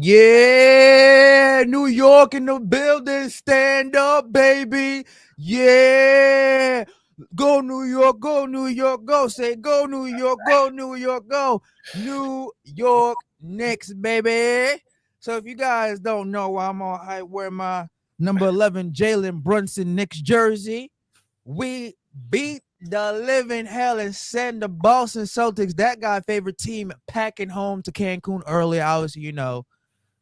Yeah, New York in the building. Stand up, baby. Yeah. Go New York, go New York, go. Say go New York, go New York, go. New York Knicks, baby. So if you guys don't know why I'm on hype, wear my number 11 Jalen Brunson Knicks jersey. We beat the living hell and send the Boston Celtics, that guy favorite team, packing home to Cancun early. Obviously,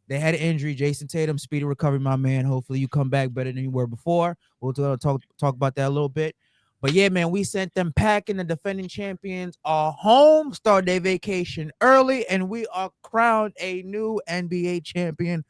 they had an injury. Jason Tatum, speedy recovery, my man. Hopefully, you come back better than you were before. We'll talk about that a little bit. But yeah, man, we sent them packing. The defending champions are home, start their vacation early, and we are crowned a new NBA champion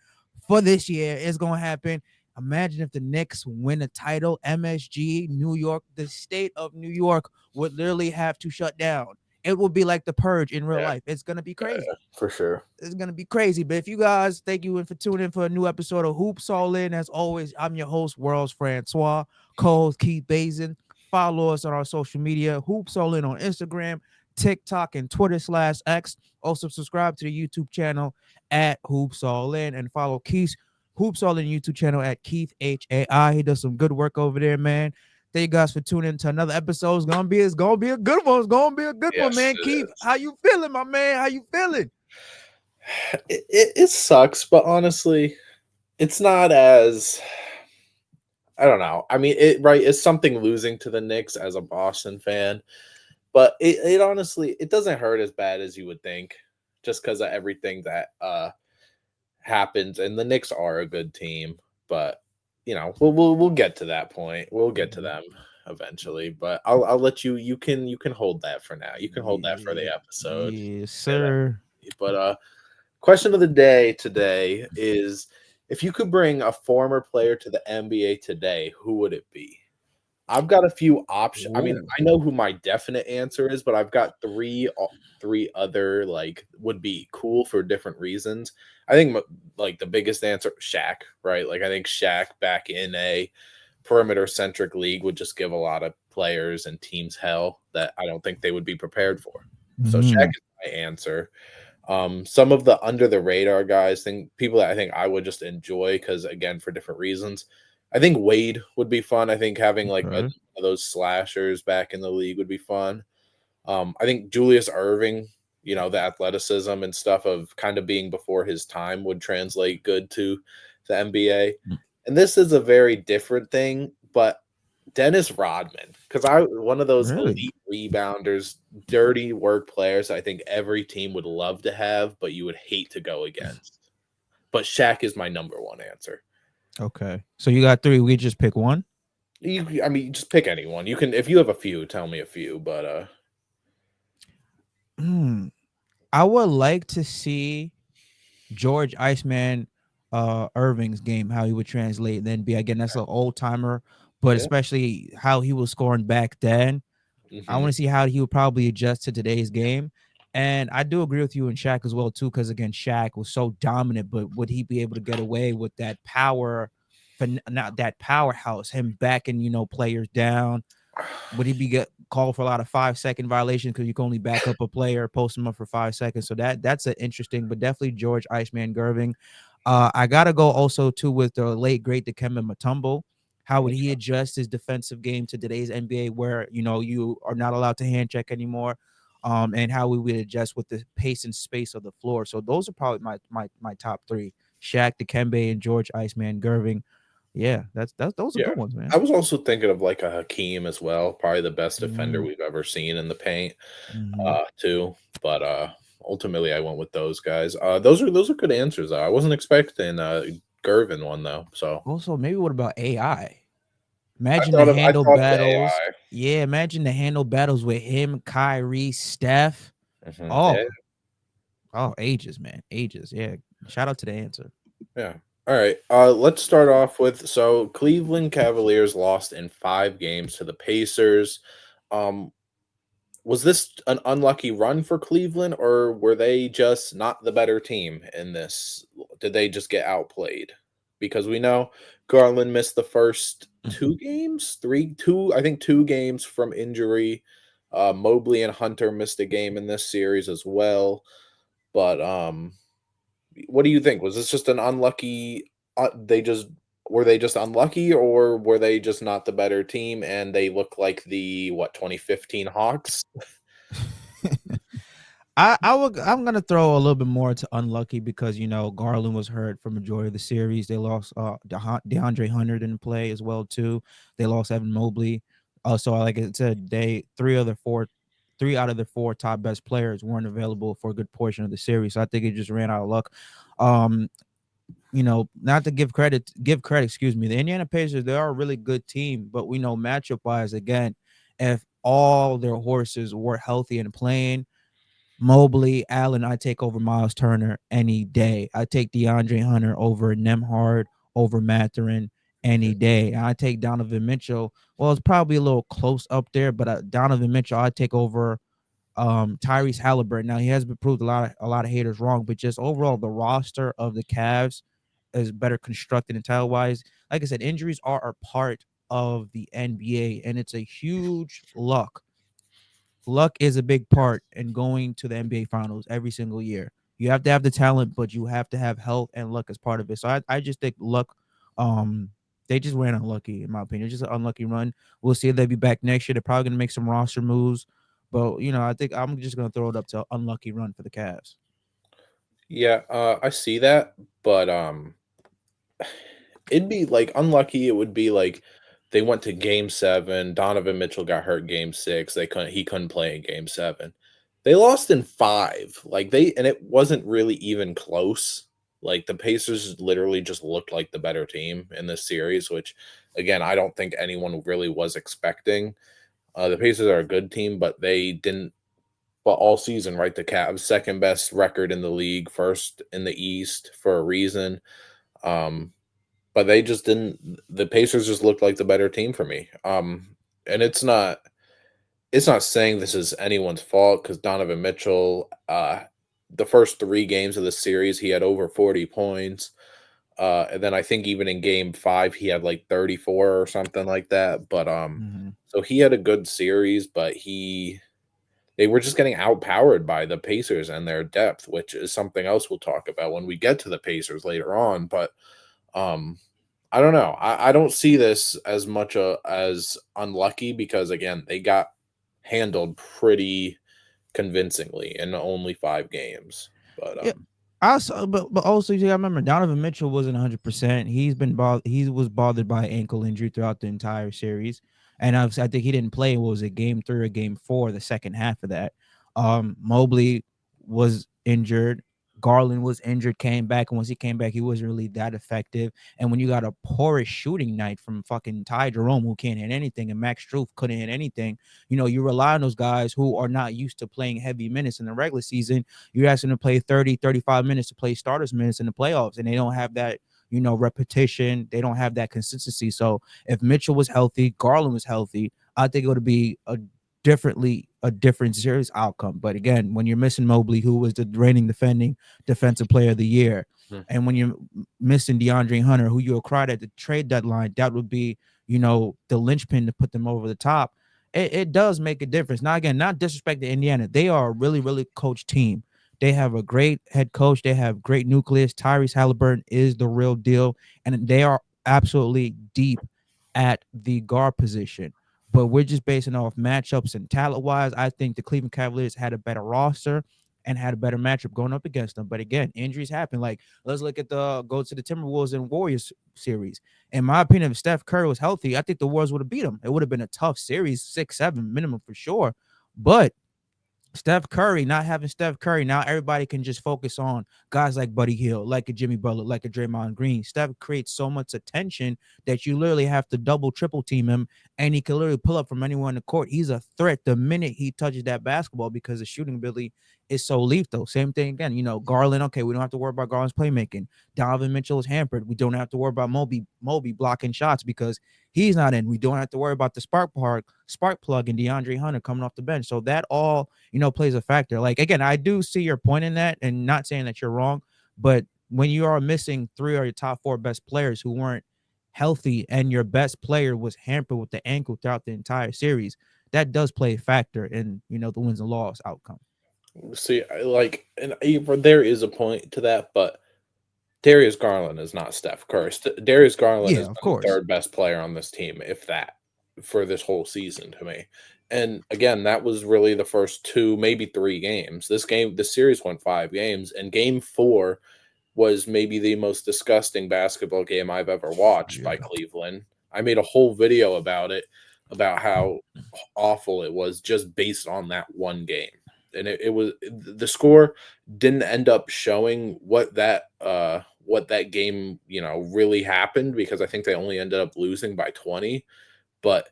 for this year. It's gonna happen. Imagine if the Knicks win a title, MSG, New York, the state of New York would literally have to shut down. It will be like the purge in real Yeah, life. It's gonna be crazy. for sure. It's gonna be crazy. But if you guys, thank you for tuning in for a new episode of Hoops All In. As always, I'm your host, Werls Francois, co-host Keith Bazin. Follow us on our social media, Hoops All In on Instagram, TikTok, and Twitter/X. Also subscribe to the YouTube channel at Hoops All In and follow Keith's Hoops All In YouTube channel at Keith HAI. He does some good work over there, man. Thank you guys for tuning in to another episode. It's gonna be a good one. It's gonna be a good one, Yes, man. it Keith, is. how you feeling, my man? How you feeling? It sucks, but honestly, it's not as I don't know. I mean, it's something losing to the Knicks as a Boston fan, but it honestly it doesn't hurt as bad as you would think, just because of everything that happens. And the Knicks are a good team, but we'll get to that point. We'll get to them eventually, but I'll let you can hold that for now. You can hold that for the Yeah, episode. yes, Say that. sir. But question of the day today is if you could bring a former player to the NBA today, who would it be? I've got a few options. I mean, Ooh, I know who my definite answer is, but I've got three other like would be cool for different reasons. I think like the biggest answer, Shaq, right? Like I think Shaq back in a perimeter centric league would just give a lot of players and teams hell that I don't think they would be prepared for. So Shaq mhm, is my answer. Some of the under the radar guys, think people that I think I would just enjoy because again for different reasons. I think Wade would be fun. I think having like okay. one of those slashers back in the league would be fun. I think Julius Irving, the athleticism and stuff of kind of being before his time would translate good to the NBA. Mm, And this is a very different thing, but Dennis Rodman, because I one of those really? elite rebounders, dirty work players I think every team would love to have, but you would hate to go against. But Shaq is my number one answer. Okay. So you got three. We just pick one. I mean, just pick anyone. You can if you have a few, tell me a few. But Hmm. I would like to see George Iceman Irving's game, how he would translate and then be again. That's an old timer, but yeah, especially how he was scoring back then. I hmm want to see how he would probably adjust to today's game. And I do agree with you and Shaq as well too, because again, Shaq was so dominant, but would he be able to get away with that power, not that powerhouse, him backing players down? Would he be get called for a lot of 5 second violations because you can only back up a player, post him up for 5 seconds? So that's an interesting, but definitely George Iceman Gerving. I gotta go also too with the late great Dikembe Mutombo. How would he adjust his defensive game to today's NBA, where you are not allowed to hand check anymore, and how we would adjust with the pace and space of the floor. So those are probably my top three: Shaq, Dikembe, and George Iceman Gerving. Yeah, that's those are yeah. good ones, man. I was also thinking of like a Hakeem as well, probably the best defender Mm-hmm. we've ever seen in the paint, Mm-hmm. too. But ultimately, I went with those guys. Those are good answers. Though. I wasn't expecting Gervin one though, so Also, maybe what about AI? I Imagine the thought of I handle thought of battles. AI. Yeah, imagine the handle battles with him, Kyrie, Steph. Yeah, Oh, oh, ages, man, ages. Yeah, shout out to the answer. yeah. All right. Let's start off with Cleveland Cavaliers lost in 5 games to the Pacers. Um, was this an unlucky run for Cleveland, or were they just not the better team in this? Did they just get outplayed? Because we know Garland missed the first Mhm. 2 games, I think 2 games from injury. Mobley and Hunter missed a game in this series as well. But what do you think? Was this just an unlucky? They just were they just unlucky, or were they just not the better team and they look like the what 2015 Hawks? I'm gonna throw a little bit more to unlucky because Garland was hurt for majority of the series. They lost DeAndre Hunter didn't play as well too. They lost Evan Mobley. So like I said, three out of the four top best players weren't available for a good portion of the series. So I think it just ran out of luck. Um, not to give credit, excuse me. The Indiana Pacers, they are a really good team, but we know matchup wise, again, if all their horses were healthy and playing, Mobley, Allen, I take over Miles Turner any day. I take DeAndre Hunter over Nemhard, over Mathurin any day. I take Donovan Mitchell. Well, it's probably a little close up there, but Donovan Mitchell, I take over Tyrese Halliburton. Now he has been proved a lot of haters wrong, but just overall the roster of the Cavs is better constructed and talent wise. Like I said, injuries are a part of the NBA, and it's a huge luck is a big part in going to the NBA finals every single year. You have to have the talent, but you have to have health and luck as part of it. So I just think luck, um, they just ran unlucky, in my opinion. Just an unlucky run. We'll see if they'll be back next year. They're probably gonna make some roster moves. But I think I'm just gonna throw it up to unlucky run for the Cavs. Yeah, I see that, but it'd be like unlucky. It would be like they went to game 7. Donovan Mitchell got hurt game 6. He couldn't play in game 7. They lost in 5. And it wasn't really even close. Like the Pacers literally just looked like the better team in this series, which again, I don't think anyone really was expecting. The Pacers are a good team, but they didn't but all season, right? The Cavs second best record in the league, first in the East for a reason. Um, but they just didn't. The Pacers just looked like the better team for me. And it's not saying this is anyone's fault because Donovan Mitchell, the first 3 games of the series, he had over 40 points. And then I think even in game 5, he had like 34 or something like that. But Mm-hmm. so he had a good series, but they were just getting outpowered by the Pacers and their depth, which is something else we'll talk about when we get to the Pacers later on. But um, I don't know. I don't see this as much as unlucky because again, they got handled pretty convincingly in only 5 games. But Yeah. Also, but also you gotta remember Donovan Mitchell wasn't 100%. He was bothered by ankle injury throughout the entire series, and I think he didn't play. What was it, game 3 or game 4? The second half of that, Mobley was injured. Garland was injured, came back, and once he came back, he wasn't really that effective. And when you got a porous shooting night from fucking Ty Jerome, who can't hit anything, and Max Struf couldn't hit anything, you rely on those guys who are not used to playing heavy minutes in the regular season. You're asking them to play 30, 35 minutes to play starters minutes in the playoffs, and they don't have that, repetition. They don't have that consistency. So if Mitchell was healthy, Garland was healthy, I think it would be a different series outcome. But again, when you're missing Mobley, who was the reigning defending defensive player of the year, Mhm. and when you're missing DeAndre Hunter, who you acquired at the trade deadline, that would be, the linchpin to put them over the top. It does make a difference. Now, again, not disrespect to Indiana. They are a really, really coached team. They have a great head coach. They have great nucleus. Tyrese Halliburton is the real deal, and they are absolutely deep at the guard position. But we're just basing off matchups and talent wise. I think the Cleveland Cavaliers had a better roster and had a better matchup going up against them. But again, injuries happen. Like let's look at go to the Timberwolves and Warriors series. In my opinion, if Steph Curry was healthy, I think the Warriors would have beat them. It would have been a tough series, 6-7 minimum for sure. But Steph Curry, not having Steph Curry, now everybody can just focus on guys like Buddy Hield, like a Jimmy Butler, like a Draymond Green. Steph creates so much attention that you literally have to double, triple team him, and he can literally pull up from anywhere on the court. He's a threat the minute he touches that basketball because the shooting ability is so lethal. Same thing again, Garland. Okay, we don't have to worry about Garland's playmaking. Donovan Mitchell is hampered. We don't have to worry about Moby blocking shots because he's not in. We don't have to worry about the spark plug, and DeAndre Hunter coming off the bench. So that all plays a factor. Like again, I do see your point in that, and not saying that you're wrong, but when you are missing 3 of your top 4 best players who weren't healthy, and your best player was hampered with the ankle throughout the entire series, that does play a factor in the wins and loss outcome. See, and there is a point to that, but Darius Garland is not Steph Curry. Darius Garland Yeah, has of been the course. third best player on this team, if that, for this whole season to me. And again, that was really the first two, maybe three games. This series went 5 games, and game four was maybe the most disgusting basketball game I've ever watched Yeah. by Cleveland. I made a whole video about it, about how awful it was just based on that one game. And it was the score didn't end up showing what that game, really happened, because I think they only ended up losing by 20, but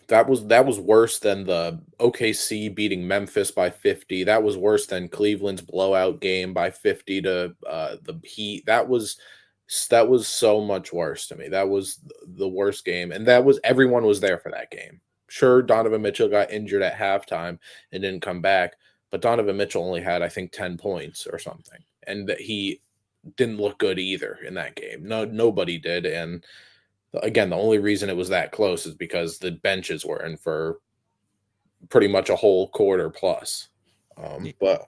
that was worse than the OKC beating Memphis by 50. That was worse than Cleveland's blowout game by 50 to the Heat. That was so much worse to me. That was the worst game, and that was everyone was there for that game. Sure, Donovan Mitchell got injured at halftime and didn't come back, but Donovan Mitchell only had, I think, 10 points or something, and that he didn't look good either in that game. No, nobody did, and again, the only reason it was that close is because the benches were in for pretty much a whole quarter plus. But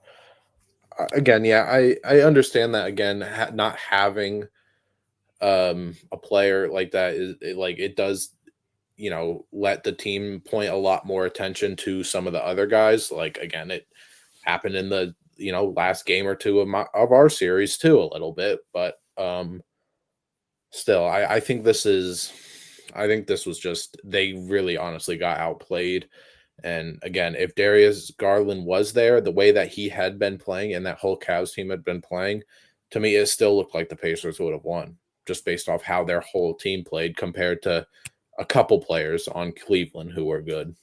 again, yeah, I understand that. Again, not having a player like that like it does, let the team point a lot more attention to some of the other guys. Like again, it happened in the last game or two of our series too, a little bit, but still, I think this was just, they really honestly got outplayed. And again, if Darius Garland was there, the way that he had been playing and that whole Cavs team had been playing, to me, it still looked like the Pacers would have won, just based off how their whole team played compared to a couple players on Cleveland who were good.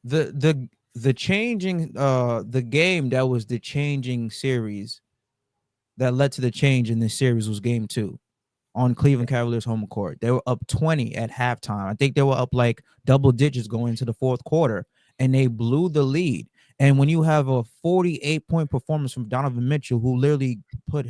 The changing the game that was the changing series that led to the change in this series was game two on Cleveland Cavaliers home court. They were up 20 at halftime. I think they were up like double digits going into the fourth quarter, and they blew the lead. And when you have a 48-point performance from Donovan Mitchell, who literally poured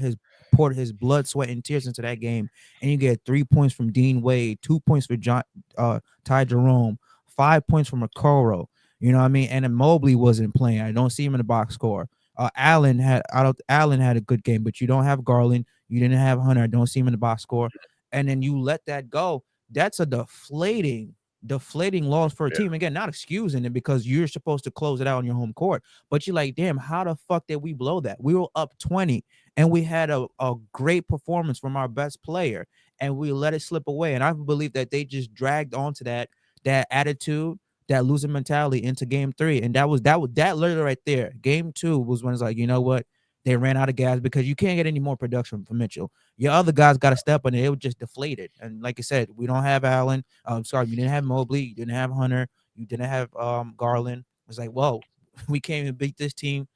his blood, sweat, and tears into that game, and you get 3 points from Dean Wade, 2 points for Ty Jerome, 5 points from Okoro. You know what I mean? And then Mobley wasn't playing. I don't see him in the box score. Allen had a good game, but you don't have Garland. You didn't have Hunter. I don't see him in the box score. And then you let that go. That's a deflating loss for a Yeah. team. Again, not excusing it because you're supposed to close it out on your home court. But you're like, damn, how the fuck did we blow that? We were up 20 and we had a great performance from our best player and we let it slip away. And I believe that they just dragged onto that attitude, that losing mentality into game three. And that literally right there. Game two was when it's like, you know what? They ran out of gas because you can't get any more production from Mitchell. Your other guys got to step on it. It was just deflated. And like I said, we don't have Allen. Sorry, you didn't have Mobley. You didn't have Hunter. You didn't have Garland. It's like, whoa, we can't even beat this team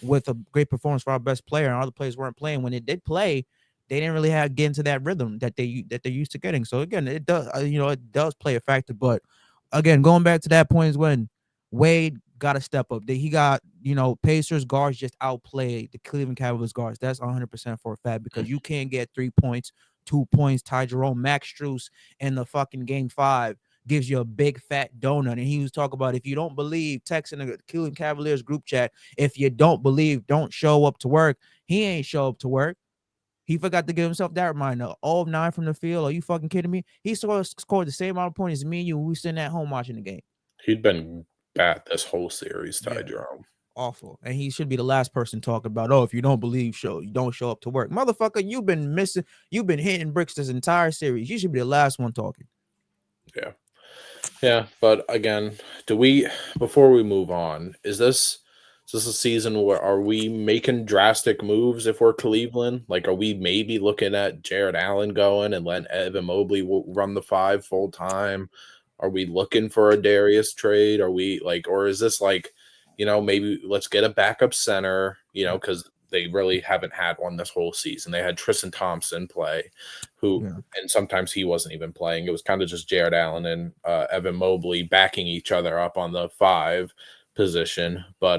with a great performance for our best player, and all the players weren't playing. When they did play, they didn't really have get into that rhythm that they're used to getting. So again, it does it does play a factor. But again, going back to that point is when Wade got to step up. He got Pacers guards just outplayed the Cleveland Cavaliers guards. That's 100% for a fact because you can't get 3 points, 2 points. Ty Jerome, Max Strus in the fucking game five gives you a big fat donut. And he was talking about if you don't believe, texting the Cleveland Cavaliers group chat, if you don't believe, don't show up to work. He ain't show up to work. He forgot to give himself that reminder. All of 9 from the field. Are you fucking kidding me? He scored the same amount of points as me and you. We were sitting at home watching the game. He'd been bad this whole series, Ty Yeah. Jerome. Awful. And he should be the last person talking about, oh, if you don't believe, you don't show up to work. Motherfucker, you've been hitting bricks this entire series. You should be the last one talking. Yeah. Yeah, but again, do we before we move on, is this a season where are we making drastic moves if we're Cleveland? Like, are we maybe looking at Jared Allen going and letting Evan Mobley run the five full time? Are we looking for a Darius trade? Are we like, or is this like, maybe let's get a backup center, because they really haven't had one this whole season. They had Tristan Thompson play, who, Yeah. and sometimes he wasn't even playing. It was kind of just Jared Allen and Evan Mobley backing each other up on the five position. But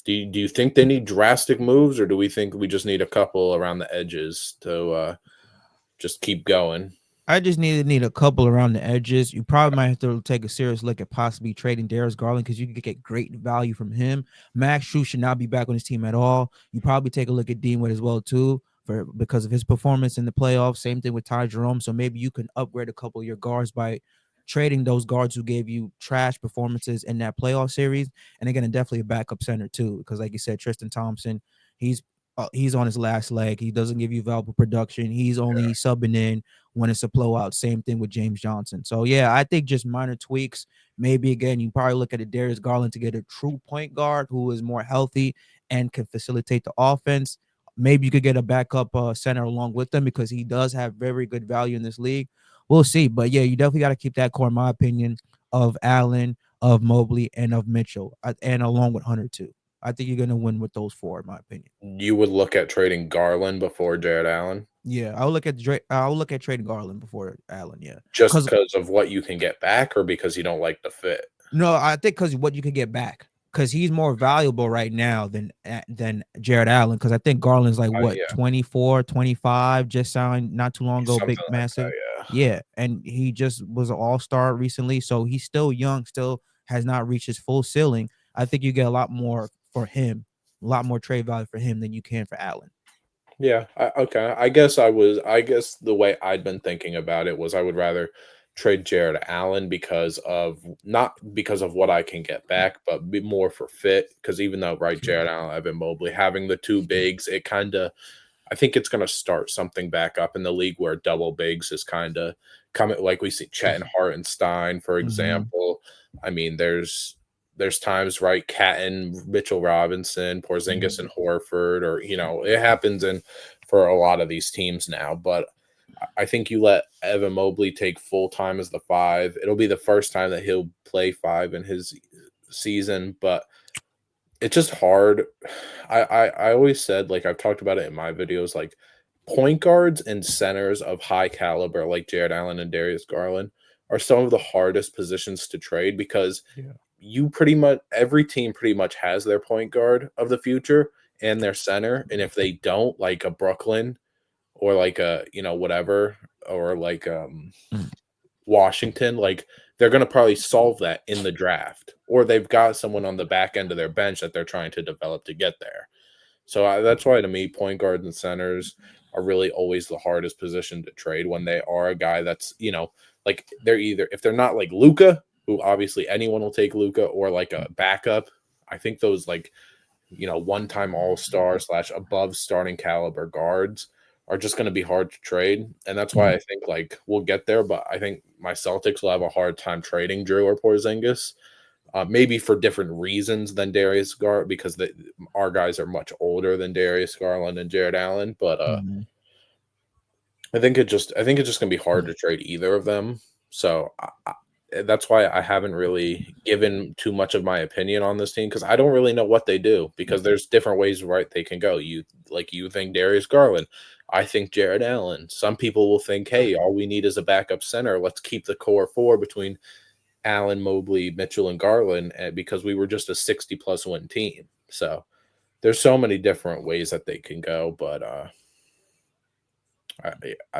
do you think they need drastic moves, or do we think we just need a couple around the edges to just keep going? I just need a couple around the edges. You probably might have to take a serious look at possibly trading Darius Garland because you could get great value from him. Max Strus should not be back on his team at all. You probably take a look at Dean Wade as well too. for because of his performance in the playoffs. Same thing with Ty Jerome. So maybe you can upgrade a couple of your guards by trading those guards who gave you trash performances in that playoff series, and again, definitely a backup center too, because like you said, Tristan Thompson, he's he's on his last leg. He doesn't give you valuable production. He's only subbing in when it's a blowout. Same thing with James Johnson. So yeah, I think just minor tweaks. Maybe again, you probably look at a Darius Garland to get a true point guard who is more healthy and can facilitate the offense. Maybe you could get a backup center along with them because he does have very good value in this league. We'll see, but yeah, you definitely got to keep that core, in my opinion, of Allen, of Mobley, and of Mitchell, and along with Hunter too. I think you're gonna win with those four, in my opinion. You would look at trading Garland before Jared Allen Yeah, I'll look at I'll look at trading Garland before Allen. Yeah, just because because of what you can get back, or because you don't like the fit. no, I think because what you could get back, because he's more valuable right now than Jared Allen. Because I think Garland's like what Yeah, 24, 25, just signed not too long ago, big something like massive. that. Yeah. Yeah, and he just was an all-star recently, so he's still young, still has not reached his full ceiling. I think you get a lot more for him, a lot more trade value for him than you can for Allen. Yeah, okay. I guess the way I'd been thinking about it was I would rather trade Jared Allen because of not because of what I can get back, but be more for fit. Because even though right, True. Jared Allen, Evan Mobley having the two bigs, it kind of I think it's going to start something back up in the league where double bigs is kind of coming, like we see Chet and Hartenstein, for Mhm. example. I mean, there's times right, Cat and Mitchell Robinson, Porzingis and Mhm. Horford, or it happens in for a lot of these teams now. But I think you let Evan Mobley take full time as the five. It'll be the first time that he'll play five in his season, but it's just hard. I always said, like I've talked about it in my videos, like point guards and centers of high caliber, like Jared Allen and Darius Garland, are some of the hardest positions to trade because Yeah. you pretty much every team pretty much has their point guard of the future and their center. And if they don't, like a Brooklyn or like a whatever, or like Mm. Washington, like they're going to probably solve that in the draft, or they've got someone on the back end of their bench that they're trying to develop to get there. So that's why to me, point guards and centers are really always the hardest position to trade when they are a guy that's like they're either if they're not like Luca, who obviously anyone will take Luca, or like a backup. I think those like one-time all-star slash above starting caliber guards are just going to be hard to trade. And that's why Mm. I think like we'll get there, but I think my Celtics will have a hard time trading Drew or Porzingis. Maybe for different reasons than Darius Garland, because our guys are much older than Darius Garland and Jared Allen. But Mhm. I think it's just gonna be hard to trade either of them. So that's why I haven't really given too much of my opinion on this team, because I don't really know what they do, because there's different ways right they can go. You think Darius Garland, I think Jared Allen. Some people will think, hey, all we need is a backup center. Let's keep the core four between Allen, Mobley, Mitchell, and Garland, because we were just a 60+ win team. So there's so many different ways that they can go, but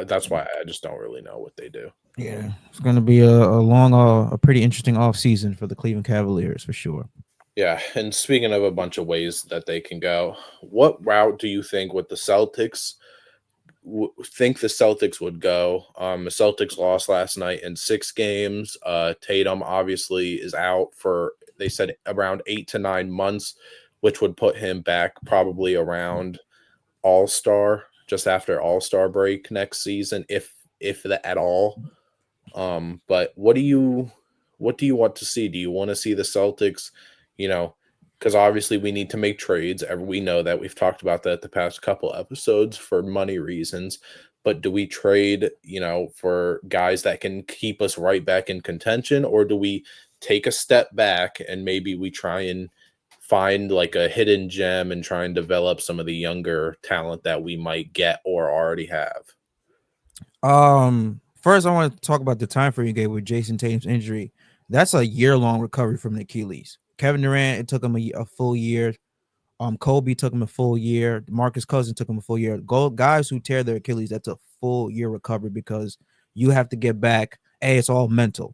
that's why I just don't really know what they do. Yeah, it's going to be a long, a pretty interesting off season for the Cleveland Cavaliers for sure. Yeah, and speaking of a bunch of ways that they can go, what route do you think with the Celtics think the Celtics would go? The Celtics lost last night in 6 games. Tatum obviously is out for, they said, around 8 to 9 months, which would put him back probably around All Star, just after All Star break next season, if that at all. But what do you want to see? Do you want to see the Celtics, you know, because obviously we need to make trades. We know that we've talked about that the past couple episodes for money reasons. But do we trade, for guys that can keep us right back in contention, or do we take a step back and maybe we try and find like a hidden gem and try and develop some of the younger talent that we might get or already have? First I want to talk about the time frame you gave with Jason Tatum's injury. That's a year-long recovery from the Achilles. Kevin Durant, it took him a full year. Kobe took him a full year. Marcus Cousins took him a full year. Guys who tear their Achilles, that's a full year recovery because you have to get back. It's all mental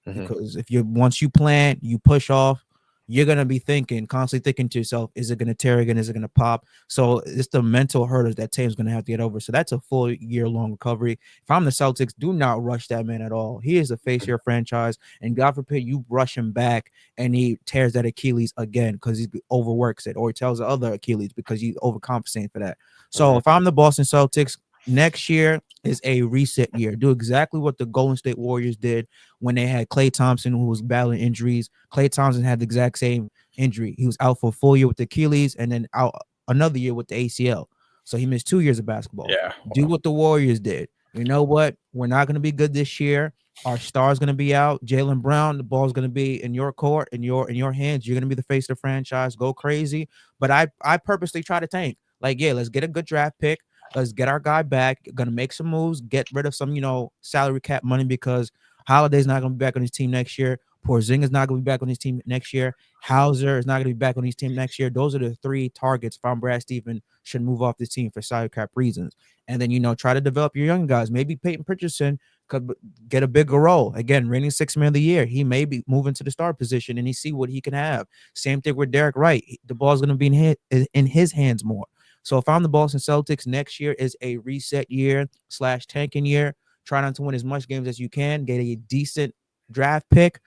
Hmm. because if you once you plan, you push off, you're gonna be constantly thinking to yourself, is it gonna tear again? Is it gonna pop? So it's the mental hurdles that Tatum's gonna have to get over. So that's a full year long recovery. If I'm the Celtics, do not rush that man at all. He is the face of your franchise, and God forbid you rush him back and he tears that Achilles again because he overworks it, or he tells the other Achilles because he's overcompensating for that. So Mhm. if I'm the Boston Celtics, next year is a reset year. Do exactly what the Golden State Warriors did when they had Klay Thompson, who was battling injuries. Klay Thompson had the exact same injury. He was out for a full year with the Achilles and then out another year with the ACL. So he missed 2 years of basketball. Yeah. Do Well, what the Warriors did. You know what? We're not going to be good this year. Our star's going to be out. Jaylen Brown, the ball's going to be in your court, in your hands. You're going to be the face of the franchise. Go crazy. But I purposely try to tank. Like, yeah, let's get a good draft pick. Let's get our guy back. Gonna make some moves. Get rid of some, salary cap money because Holiday's not gonna be back on his team next year. Porzingis not gonna be back on his team next year. Hauser is not gonna be back on his team next year. Those are the three targets. If I'm Brad Stevens, should move off this team for salary cap reasons. And then try to develop your young guys. Maybe Peyton Pritchardson could get a bigger role. Again, reigning sixth man of the year. He may be moving to the star position and he see what he can have. Same thing with Derek Wright. The ball's gonna be in his hands more. So if I'm the Boston Celtics, next year is a reset year / tanking year. Try not to win as much games as you can, get a decent draft pick,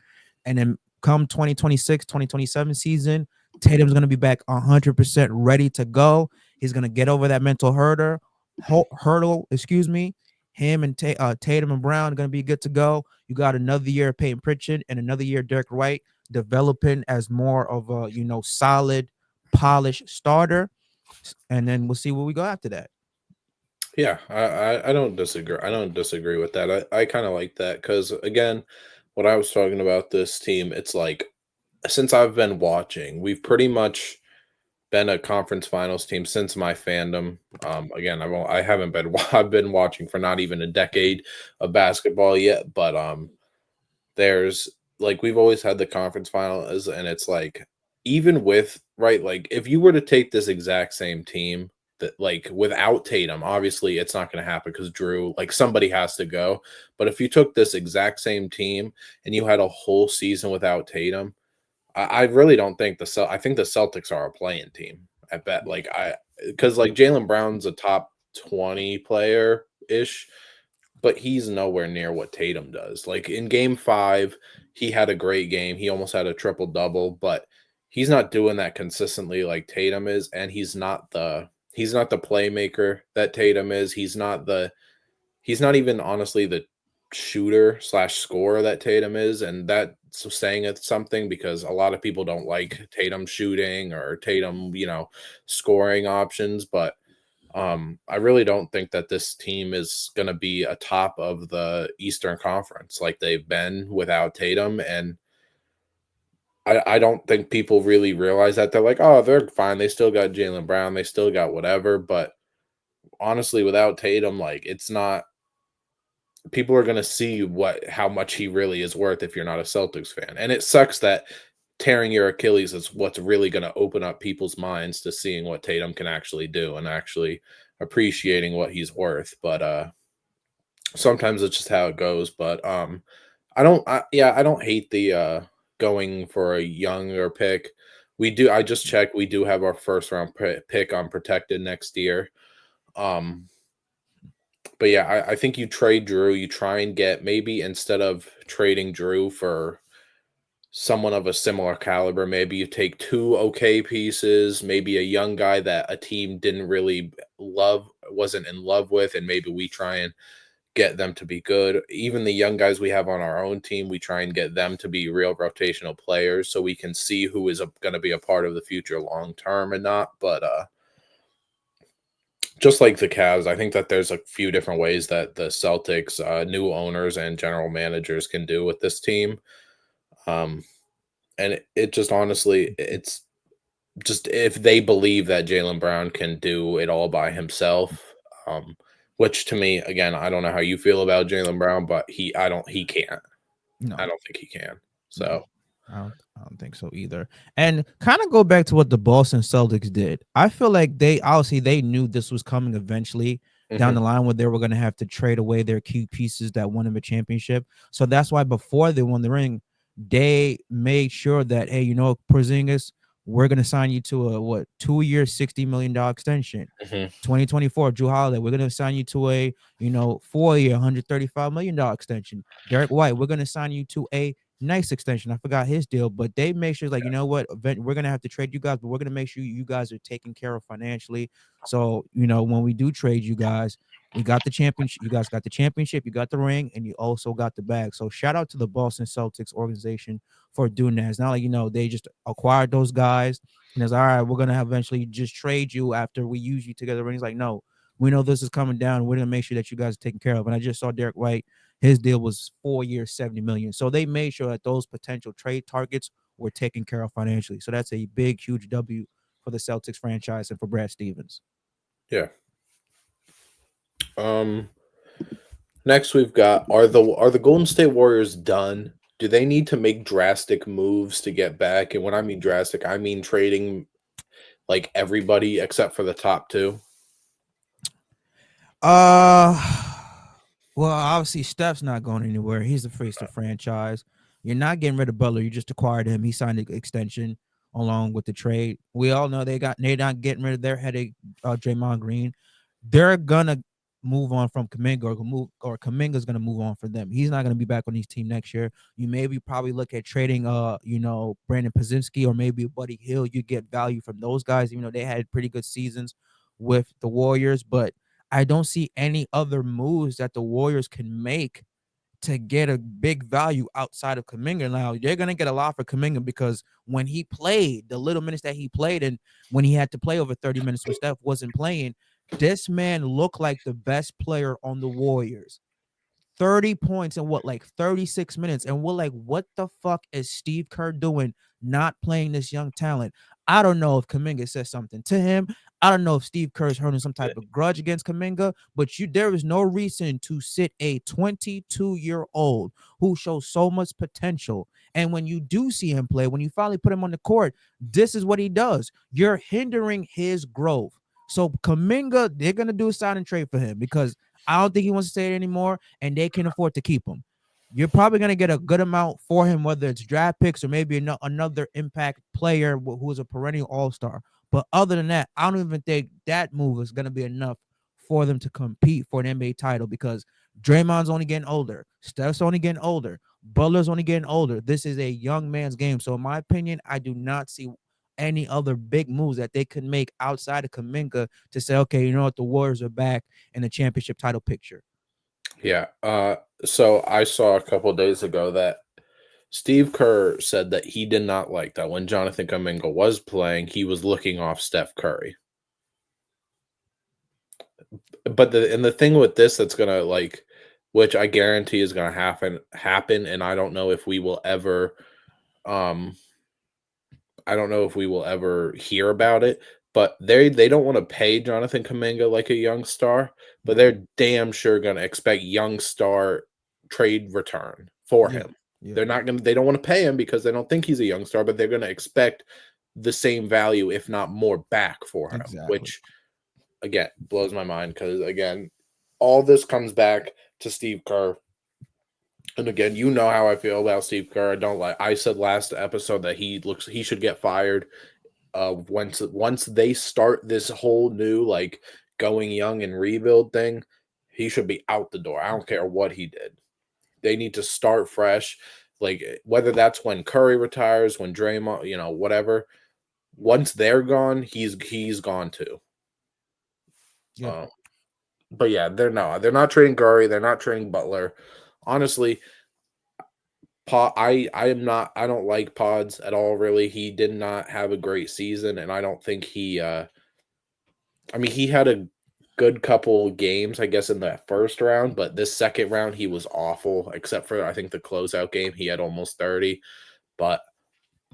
and then come 2026, 2027 season, Tatum's going to be back 100% ready to go. He's going to get over that mental hurdle, excuse me. Him and Tatum and Brown are going to be good to go. You got another year of Peyton Pritchard and another year of Derek Wright developing as more of a, solid, polished starter, and then we'll see where we go after that. yeah, I don't disagree. I don't disagree with that. I kind of like that because again, what I was talking about this team, it's like since I've been watching, we've pretty much been a conference finals team since my fandom. Again, I haven't been I've been watching for not even a decade of basketball yet, but there's like we've always had the conference finals, and it's like even with right, like if you were to take this exact same team that like without Tatum, obviously it's not going to happen because Drew, like somebody has to go. But if you took this exact same team and you had a whole season without Tatum, I really don't think I think the Celtics are a playing team. I bet like I because like Jalen Brown's a top 20 player ish, but he's nowhere near what Tatum does. Like in game 5, he had a great game. He almost had a triple double, but he's not doing that consistently like Tatum is, and he's not the playmaker that Tatum is. He's not even honestly the shooter slash scorer that Tatum is, and that's saying it's something because a lot of people don't like Tatum shooting or Tatum, scoring options, but I really don't think that this team is going to be a top of the Eastern Conference like they've been without Tatum. And I don't think people really realize that. They're like, oh, they're fine. They still got Jalen Brown. They still got whatever. But honestly, without Tatum, like it's not, people are going to see how much he really is worth if you're not a Celtics fan. And it sucks that tearing your Achilles is what's really going to open up people's minds to seeing what Tatum can actually do and actually appreciating what he's worth. But sometimes it's just how it goes. But I don't hate the going for a younger pick. I just checked, we do have our first round pick on protected next year. Um but yeah, I think you trade Drew, you try and get maybe instead of trading Drew for someone of a similar caliber, maybe you take two okay pieces, maybe a young guy that a team didn't really wasn't in love with, and maybe we try and get them to be good. Even the young guys we have on our own team, we try and get them to be real rotational players so we can see who is going to be a part of the future long term and not. But just like the Cavs, I think that there's a few different ways that the Celtics, new owners and general managers can do with this team. Um, and it just honestly, it's just if they believe that Jalen Brown can do it all by himself, which to me, again, I don't know how you feel about Jalen Brown, but he can't. I No, don't think he can. no, So, I don't think so either. And kind of go back to what the Boston Celtics did. I feel like they obviously they knew this was coming eventually down mhm, the line where they were going to have to trade away their key pieces that won them a championship. So that's why before they won the ring, they made sure that, hey, Porzingis, we're gonna sign you to a 2 year, $60 million extension. Hmm. 2024, Drew Holiday, we're gonna sign you to a 4 year, $135 million extension. Derek White, we're gonna sign you to a nice extension. I forgot his deal, but they make sure, like, what, we're gonna have to trade you guys, but we're gonna make sure you guys are taken care of financially. So, when we do trade you guys, we got the championship. You guys got the championship. You got the ring, and you also got the bag. So shout out to the Boston Celtics organization for doing that. It's not like they just acquired those guys and it's all right. We're gonna eventually just trade you after we use you to get the rings. Like, no, we know this is coming down. We're gonna make sure that you guys are taken care of. And I just saw Derek White. His deal was 4 years, 70 million. So they made sure that those potential trade targets were taken care of financially. So that's a big, huge W for the Celtics franchise and for Brad Stevens. Yeah. Um. Next, we've got are the Golden State Warriors done? Do they need to make drastic moves to get back? And when I mean drastic, I mean trading like everybody except for the top two. Uh, well, obviously Steph's not going anywhere. He's the face of the franchise. You're not getting rid of Butler. You just acquired him. He signed an extension along with the trade. We all know they're not getting rid of their headache, Draymond Green. They're gonna move on from Kaminga, or Kaminga's gonna move on for them. He's not gonna be back on his team next year. You maybe probably look at trading Brandon Pazinski or maybe Buddy Hill. You get value from those guys, even though they had pretty good seasons with the Warriors, but I don't see any other moves that the Warriors can make to get a big value outside of Kaminga. Now they're gonna get a lot for Kaminga because when he played, the little minutes that he played, and when he had to play over 30 minutes when Steph wasn't playing, this man looked like the best player on the Warriors. 30 points in what, like 36 minutes. And we're like, what the fuck is Steve Kerr doing not playing this young talent? I don't know if Kaminga says something to him. I don't know if Steve Kerr is holding some type of grudge against Kaminga, but there is no reason to sit a 22-year-old who shows so much potential. And when you do see him play, when you finally put him on the court, this is what he does. You're hindering his growth. So Kaminga, they're gonna do a sign and trade for him because I don't think he wants to stay anymore, and they can afford to keep him. You're probably going to get a good amount for him, whether it's draft picks or maybe another impact player who is a perennial all-star. But other than that, I don't even think that move is going to be enough for them to compete for an NBA title because Draymond's only getting older. Steph's only getting older. Butler's only getting older. This is a young man's game. So in my opinion, I do not see any other big moves that they could make outside of Kaminga to say, okay, you know what, the Warriors are back in the championship title picture. Yeah. So I saw a couple days ago that Steve Kerr said that he did not like that when Jonathan Kuminga was playing, he was looking off Steph Curry. But the thing with this that's gonna like, which I guarantee is gonna happen, and um I don't know if we will ever hear about it, but they don't want to pay Jonathan Kuminga like a young star, but they're damn sure gonna expect young star trade return for Yeah, him. yeah, They don't want to pay him because they don't think he's a young star, but they're gonna expect the same value, if not more, back for him, exactly. which again blows my mind because again, all this comes back to Steve Kerr. And again, you know how I feel about Steve Kerr. I don't like. I said last episode that he should get fired. Once they start this whole new like going young and rebuild thing, he should be out the door. I don't care what he did. They need to start fresh. Like whether that's when Curry retires, when Draymond, whatever. Once they're gone, he's gone too. Yeah, Um, but yeah, they're not trading Curry. They're not trading Butler. Honestly, I don't like Pods at all really. He did not have a great season and I don't think I mean he had a good couple games I guess in that first round, but this second round he was awful except for I think the closeout game he had almost 30, but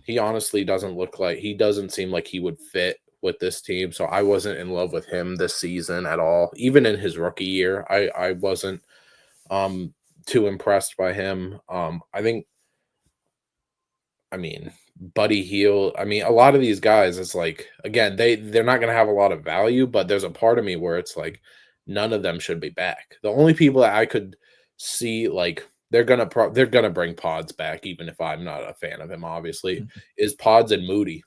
he honestly he doesn't seem like he would fit with this team. So I wasn't in love with him this season at all. Even in his rookie year, I wasn't um too impressed by him. I mean, Buddy Heel. I mean, a lot of these guys, it's like again, they're not gonna have a lot of value, but there's a part of me where it's like none of them should be back. The only people that I could see like they're gonna bring Pods back, even if I'm not a fan of him. Obviously, Mhm. is Pods and Moody,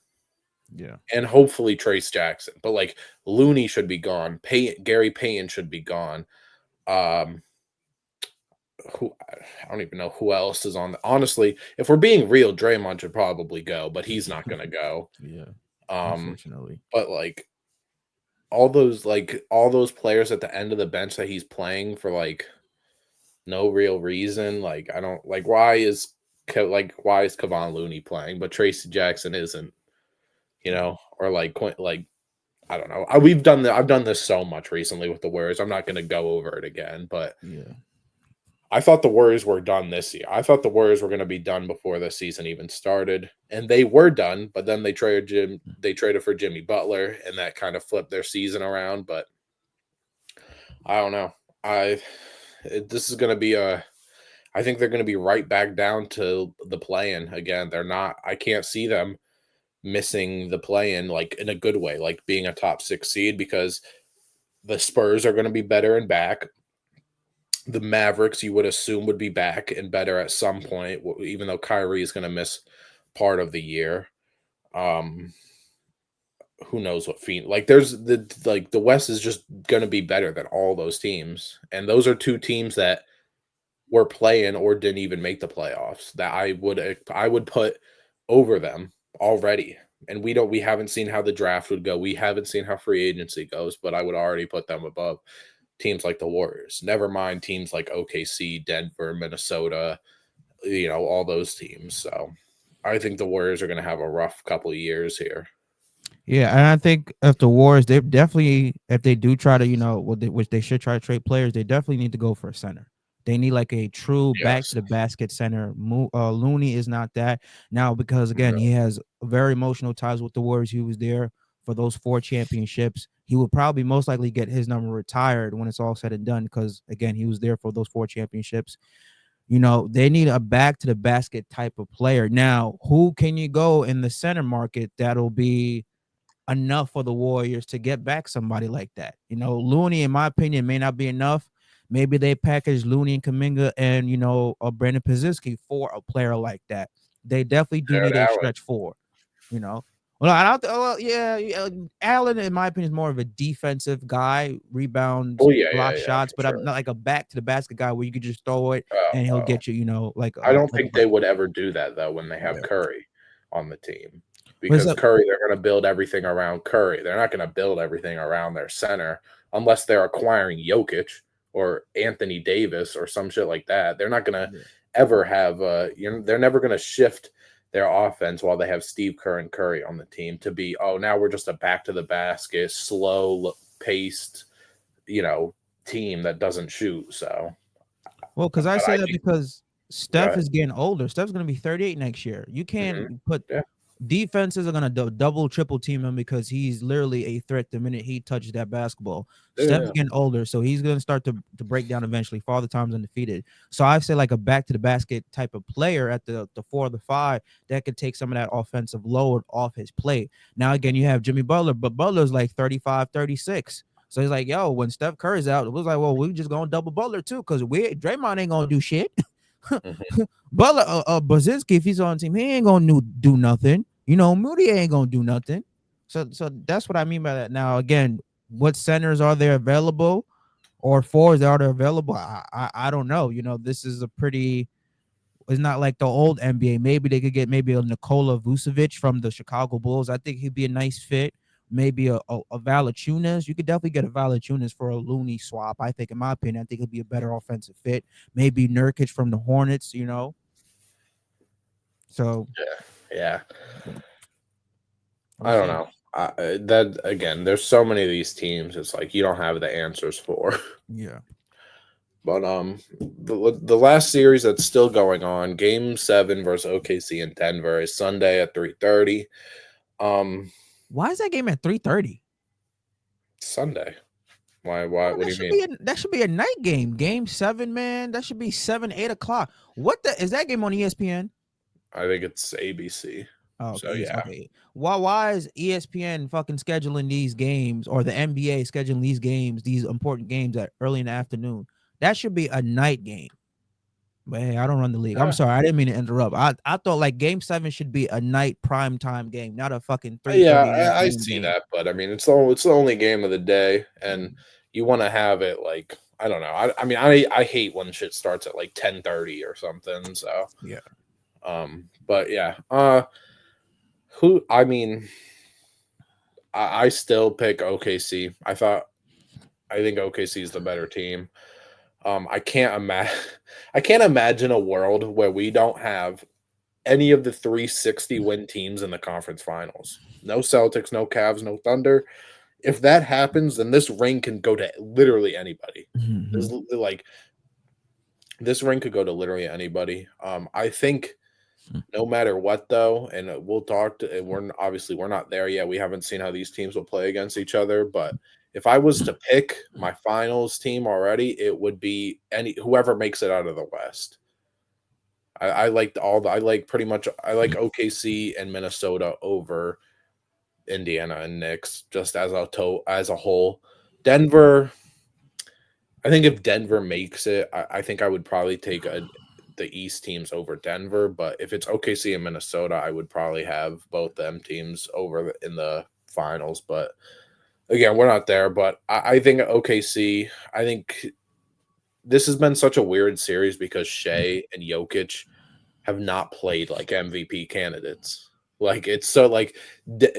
Yeah. and hopefully Trace Jackson. But like Looney should be gone. Gary Payton should be gone. Um, who I don't even know who else is on. Honestly, if we're being real, Draymond should probably go, but he's not gonna go. Yeah. Um, Unfortunately. but like all those players at the end of the bench that he's playing for like no real reason. Like I don't like why is Kevon Looney playing, but Tracy Jackson isn't, Yeah. or like I don't know. I've done this so much recently with the Warriors. I'm not going to go over it again, but Yeah. I thought the Warriors were done this year. I thought the Warriors were going to be done before the season even started, and they were done. But then they traded for Jimmy Butler, and that kind of flipped their season around. But I don't know. This is going to be a. I think they're going to be right back down to the play-in again. They're not. I can't see them missing the play-in like in a good way, like being a top 6 seed, because the Spurs are going to be better and back. The Mavericks, you would assume, would be back and better at some point, even though Kyrie is going to miss part of the year. Um, who knows what Phoenix? Like, the West is just going to be better than all those teams, and those are two teams that were playing or didn't even make the playoffs that I would put over them already. And we haven't seen how the draft would go. We haven't seen how free agency goes, but I would already put them above teams like the Warriors. Never mind teams like OKC, Denver, Minnesota, all those teams. So I think the Warriors are going to have a rough couple of years here. Yeah, and I think if the Warriors, they definitely, if they do try to, which they should try to trade players, they definitely need to go for a center. They need like a true back to Yes. the basket center. Looney is not that now because again No. he has very emotional ties with the Warriors. He was there for those 4 championships. He will probably most likely get his number retired when it's all said and done because again he was there for those 4 championships. They need a back to the basket type of player. Now, who can you go in the center market that'll be enough for the Warriors to get back somebody like that? Looney, in my opinion, may not be enough. Maybe they package Looney and Kaminga and Brandon Pizzinski for a player like that. They definitely do Jared need a Allen. stretch four. You know, well, I don't. Well, yeah, Allen, in my opinion, is more of a defensive guy, rebounds, Oh yeah, yeah, block yeah, shots, for but I'm sure. not like a back to the basket guy where you could just throw it and he'll Oh, get you. Like I don't like a think they would ever do that though when they have yeah. Curry on the team, But it's because Curry, they're going to build everything around Curry. They're not going to build everything around their center unless they're acquiring Jokic or Anthony Davis or some shit like that. They're not going to yeah. ever have they're never going to shift their offense while they have Steve Kerr and Curry on the team to be, oh, now we're just a back to the basket, slow paced, you know, team that doesn't shoot. So, Well, because I but say I that think because go Steph ahead. is getting older. Steph's going to be 38 next year. You Hmm. can't put Yeah. defenses are going to double, triple team him because he's literally a threat the minute he touches that basketball. Steph's Yeah. getting older, so he's going to start to break down eventually. Father time's undefeated. So I say like a back to the basket type of player at the 4 or the 5 that could take some of that offensive load off his plate. Now, again, you have Jimmy Butler, but Butler's like 35, 36. So he's like, yo, when Steph Curry's out, it was like, well, we just going to double Butler too because Draymond ain't going to do shit. Hmm. Butler, Brzezinski, if he's on the team, he ain't gonna do nothing. Moody ain't gonna do nothing. So that's what I mean by that. Now, again, what centers are there available or fours are there available? I don't know. This is a pretty. It's not like the old NBA. Maybe they could get maybe a Nikola Vucevic from the Chicago Bulls. I think he'd be a nice fit. Maybe a Valanciunas. You could definitely get a Valanciunas for a Looney swap. I think, in my opinion, I think it'd be a better offensive fit. Maybe Nurkic from the Hornets. So Yeah. we'll I don't see. know. That again, there's so many of these teams. It's like you don't have the answers for. Yeah. But the last series that's still going on, Game 7 versus OKC in Denver, is Sunday at 3:30. Um, Why is that game at 3:30? Sunday. Why? Why? Oh, What do you mean? that should be a night game. Game 7, man. That should be 7, 8 o'clock. What the is that game on ESPN? I think it's ABC. Oh, So okay. yeah, Okay. Why is ESPN fucking scheduling these games or the NBA scheduling these games, these important games at early in the afternoon? That should be a night game. But hey, I don't run the league. I'm Uh, sorry, I didn't mean to interrupt. I thought like Game 7 should be a night prime time game, not a fucking three yeah, thirty in the I afternoon see game. that, but I mean, it's the only game of the day, and you want to have it like I don't know. I mean, I hate when shit starts at like 10:30 or something. So, Yeah. but yeah, who? I mean, I still pick OKC. I think OKC is the better team. I can't imagine. I can't imagine a world where we don't have any of the 360 win teams in the conference finals. No Celtics, no Cavs, no Thunder. If that happens, then this ring can go to literally anybody. Mhm. Like this ring could go to literally anybody. I think no matter what though, and we'll talk to. And obviously we're not there yet. We haven't seen how these teams will play against each other. But if I was to pick my finals team already, it would be any whoever makes it out of the West. I liked all the. I like pretty much. I like OKC and Minnesota over Indiana and Knicks just as a whole. Denver. I think if Denver makes it, I think I would probably take the East teams over Denver. But if it's OKC and Minnesota, I would probably have both them teams over in the finals. But again, we're not there. But I think OKC. I think this has been such a weird series because Shea and Jokic have not played like MVP candidates. Like it's so like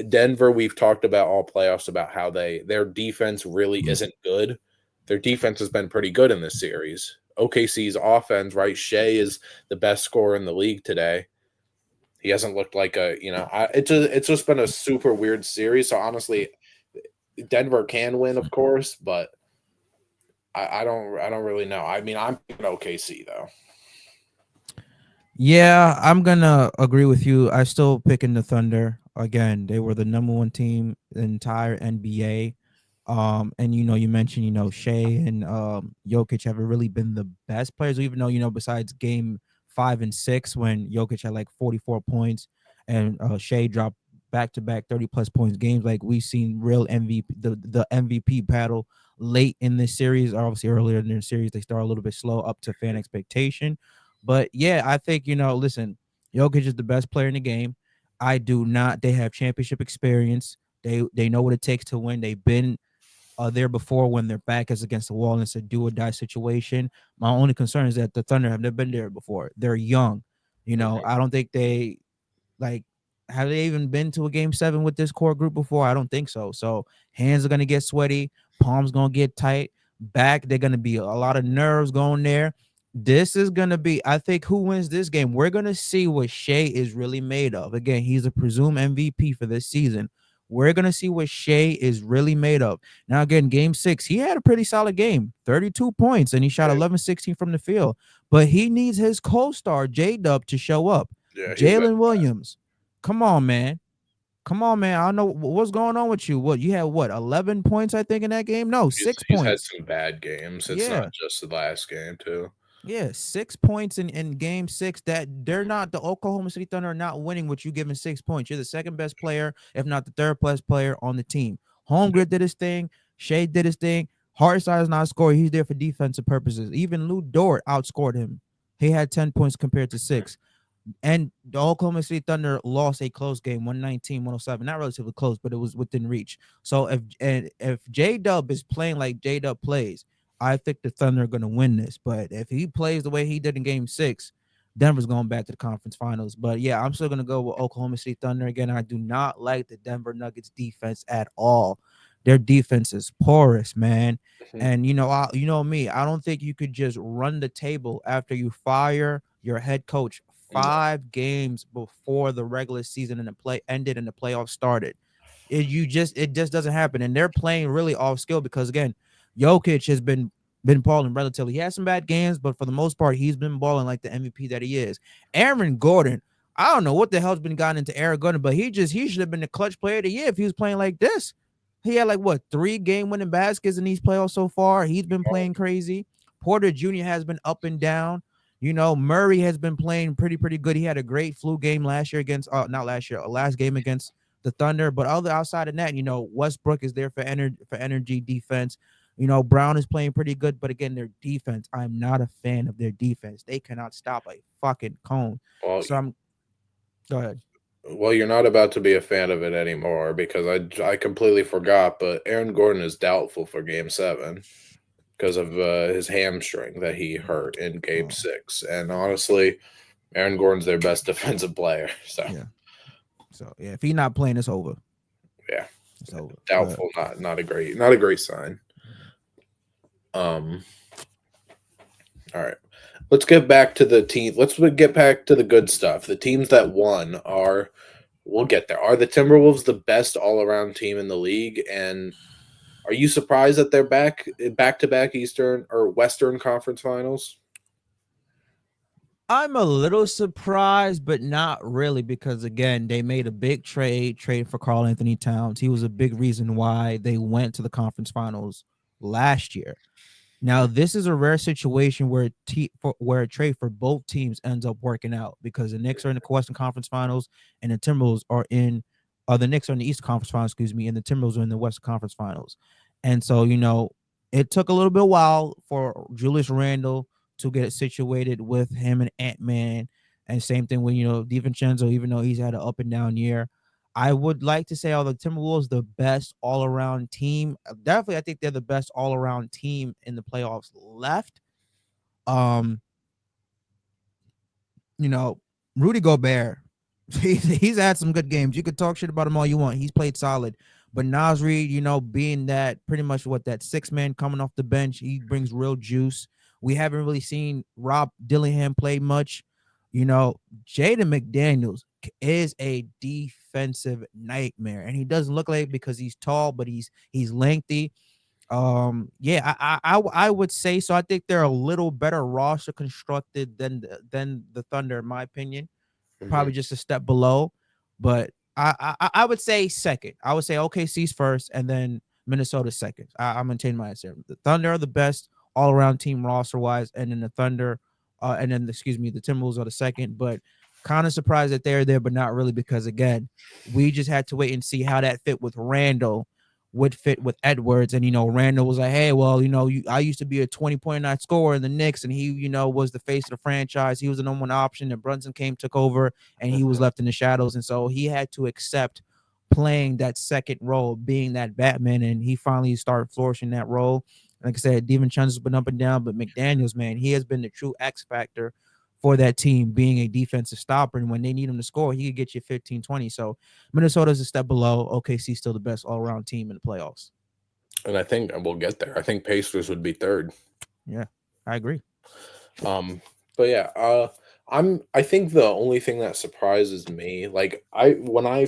Denver. We've talked about all playoffs about how their defense really isn't good. Their defense has been pretty good in this series. OKC's offense, right? Shea is the best scorer in the league today. He hasn't looked like it's just been a super weird series. So honestly, Denver can win, of course, but I don't really know. I mean, I'm picking OKC though. Yeah, I'm gonna agree with you. I still picking the Thunder. Again, they were the number one team in the entire NBA. And you mentioned, Shea and Jokic have really been the best players, even though, besides game 5 and 6 when Jokic had like 44 points and Shea dropped back to back 30 plus points games, like we've seen real MVP the MVP battle late in this series, or obviously earlier in the series. They start a little bit slow up to fan expectation. But yeah, I think, listen, Jokic is the best player in the game. I do not. They have championship experience. They know what it takes to win. They've been there before when their back is against the wall and it's a do or die situation. My only concern is that the Thunder have never been there before. They're young. Mhm. I don't think they like have they even been to a game 7 with this core group before? I don't think so. So hands are gonna get sweaty, palms gonna get tight, back, they're gonna be a lot of nerves going there. This is gonna be, I think, who wins this game. We're gonna see what Shea is really made of. Again, he's a presumed MVP for this season. We're gonna see what Shea is really made of. Now, again, game 6, he had a pretty solid game, 32 points, and he shot Yeah, 11-16 from the field. But he needs his co-star J Dub to show up. yeah, he's been Jalen Williams, come on, man. Come on, man. I don't know what's going on with you. What you had? What 11 points? I think in that game. No, six he's had points. some bad games. It's not Yeah, just the last game too. yeah, 6 points in game 6. That they're not the Oklahoma City Thunder are not winning with you giving 6 points. You're the second best player, if not the third best player on the team. Holmgren did his thing. Shea did his thing. Hardside is not scoring. He's there for defensive purposes. Even Lou Dort outscored him. He had 10 points compared to 6. And the Oklahoma City Thunder lost a close game, 119-107. Not relatively close, but it was within reach. So if J Dub is playing like J Dub plays, I think the Thunder are going to win this. But if he plays the way he did in game 6, Denver's going back to the conference finals. But yeah, I'm still going to go with Oklahoma City Thunder again. I do not like the Denver Nuggets defense at all. Their defense is porous, man. Mhm. And you know me, I don't think you could just run the table after you fire your head coach No, 5 games before the regular season and the play ended and the playoffs started. It just doesn't happen. And they're playing really off skill because again, Jokic has been balling relatively. He has some bad games, but for the most part, he's been balling like the MVP that he is. Aaron Gordon, I don't know what the hell's been gotten into Aaron Gordon, but he should have been the clutch player of the year if he was playing like this. He had like what 3 game winning baskets in these playoffs so far. He's been playing crazy. Porter Jr. has been up and down. Murray has been playing pretty good. He had a great flu game last year against not last year, last game against the Thunder. But outside of that, Westbrook is there for energy defense. Brown is playing pretty good, but again, their defense, I'm not a fan of their defense. They cannot stop a fucking cone. Well, So I'm go ahead. you're not about to be a fan of it anymore because I completely forgot, but Aaron Gordon is doubtful for Game 7 because of his hamstring that he hurt in Game Oh, 6. And honestly, Aaron Gordon's their best defensive player. So yeah. So yeah, if he's not playing, it's over. yeah, It's over. But doubtful, not a great sign. Um, all right. Let's get back to the team. Let's get back to the good stuff. The teams that won are, we'll get there. Are the Timberwolves the best all-around team in the league? And are you surprised that they're back to back Eastern or Western Conference Finals? I'm a little surprised, but not really, because again, they made a big trade for Carl Anthony Towns. He was a big reason why they went to the conference finals last year. Now, this is a rare situation where a trade for both teams ends up working out, because the Knicks are in the Western Conference Finals and the Timberwolves are in, the Knicks are in the East Conference Finals, excuse me, and the Timberwolves are in the Western Conference Finals. And so, it took a little bit while for Julius Randle to get situated with him and Ant Man, and same thing with DiVincenzo, even though he's had an up and down year. I would like to say, the Timberwolves the best all around team. Definitely, I think they're the best all around team in the playoffs left. Um, Rudy Gobert, he's had some good games. You could talk shit about him all you want. He's played solid. But Nas Reed, being that pretty much what that six man coming off the bench, he brings real juice. We haven't really seen Rob Dillingham play much. Jaden McDaniels is a defensive nightmare, and he doesn't look like it because he's tall, but he's lengthy. Yeah, I would say so. I think they're a little better roster constructed than the Thunder, in my opinion. Mm-hmm. Probably just a step below, but I would say second. I would say OKC's first, and then Minnesota second. I'm gonna change my answer. The Thunder are the best all around team roster wise, and then the Thunder, and then excuse me, the Timberwolves are the second. But kind of surprised that they're there, but not really, because again, we just had to wait and see how that fit with Randall would fit with Edwards. And Randall was like, hey, well, I used to be a 20-point night scorer in the Knicks, and he, was the face of the franchise. He was the number one option, and Brunson took over, and he was left in the shadows. And so he had to accept playing that second role, being that Batman, and he finally started flourishing that role. Like I said, DiVincenzo's been up and down, but McDaniels, man, he has been the true X factor for that team, being a defensive stopper. And when they need him to score, he could get you 15, 20. So Minnesota's a step below. OKC's still the best all around team in the playoffs. And I think we'll get there. I think Pacers would be third. Yeah, I agree. But yeah, I think the only thing that surprises me, like when I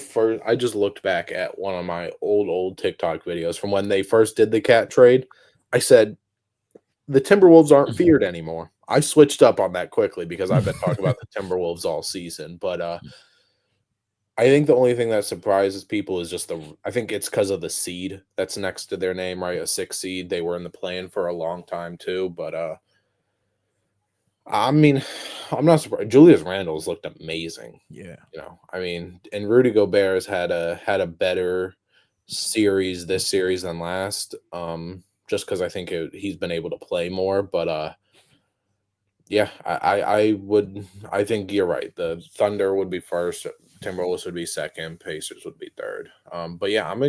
just looked back at one of my old TikTok videos from when they first did the cat trade. I said the Timberwolves aren't feared anymore. I switched up on that quickly because I've been talking about the Timberwolves all season. But I think the only thing that surprises people is just I think it's because of the seed that's next to their name, right? A 6 seed. They were in the plan for a long time too. But I mean, I'm not surprised. Julius Randle's looked amazing. Yeah. I mean, and Rudy Gobert has had a better series this series than last. Just because I think he's been able to play more. But yeah, I think you're right. The Thunder would be first, Timberwolves would be second, Pacers would be third. But yeah, I'm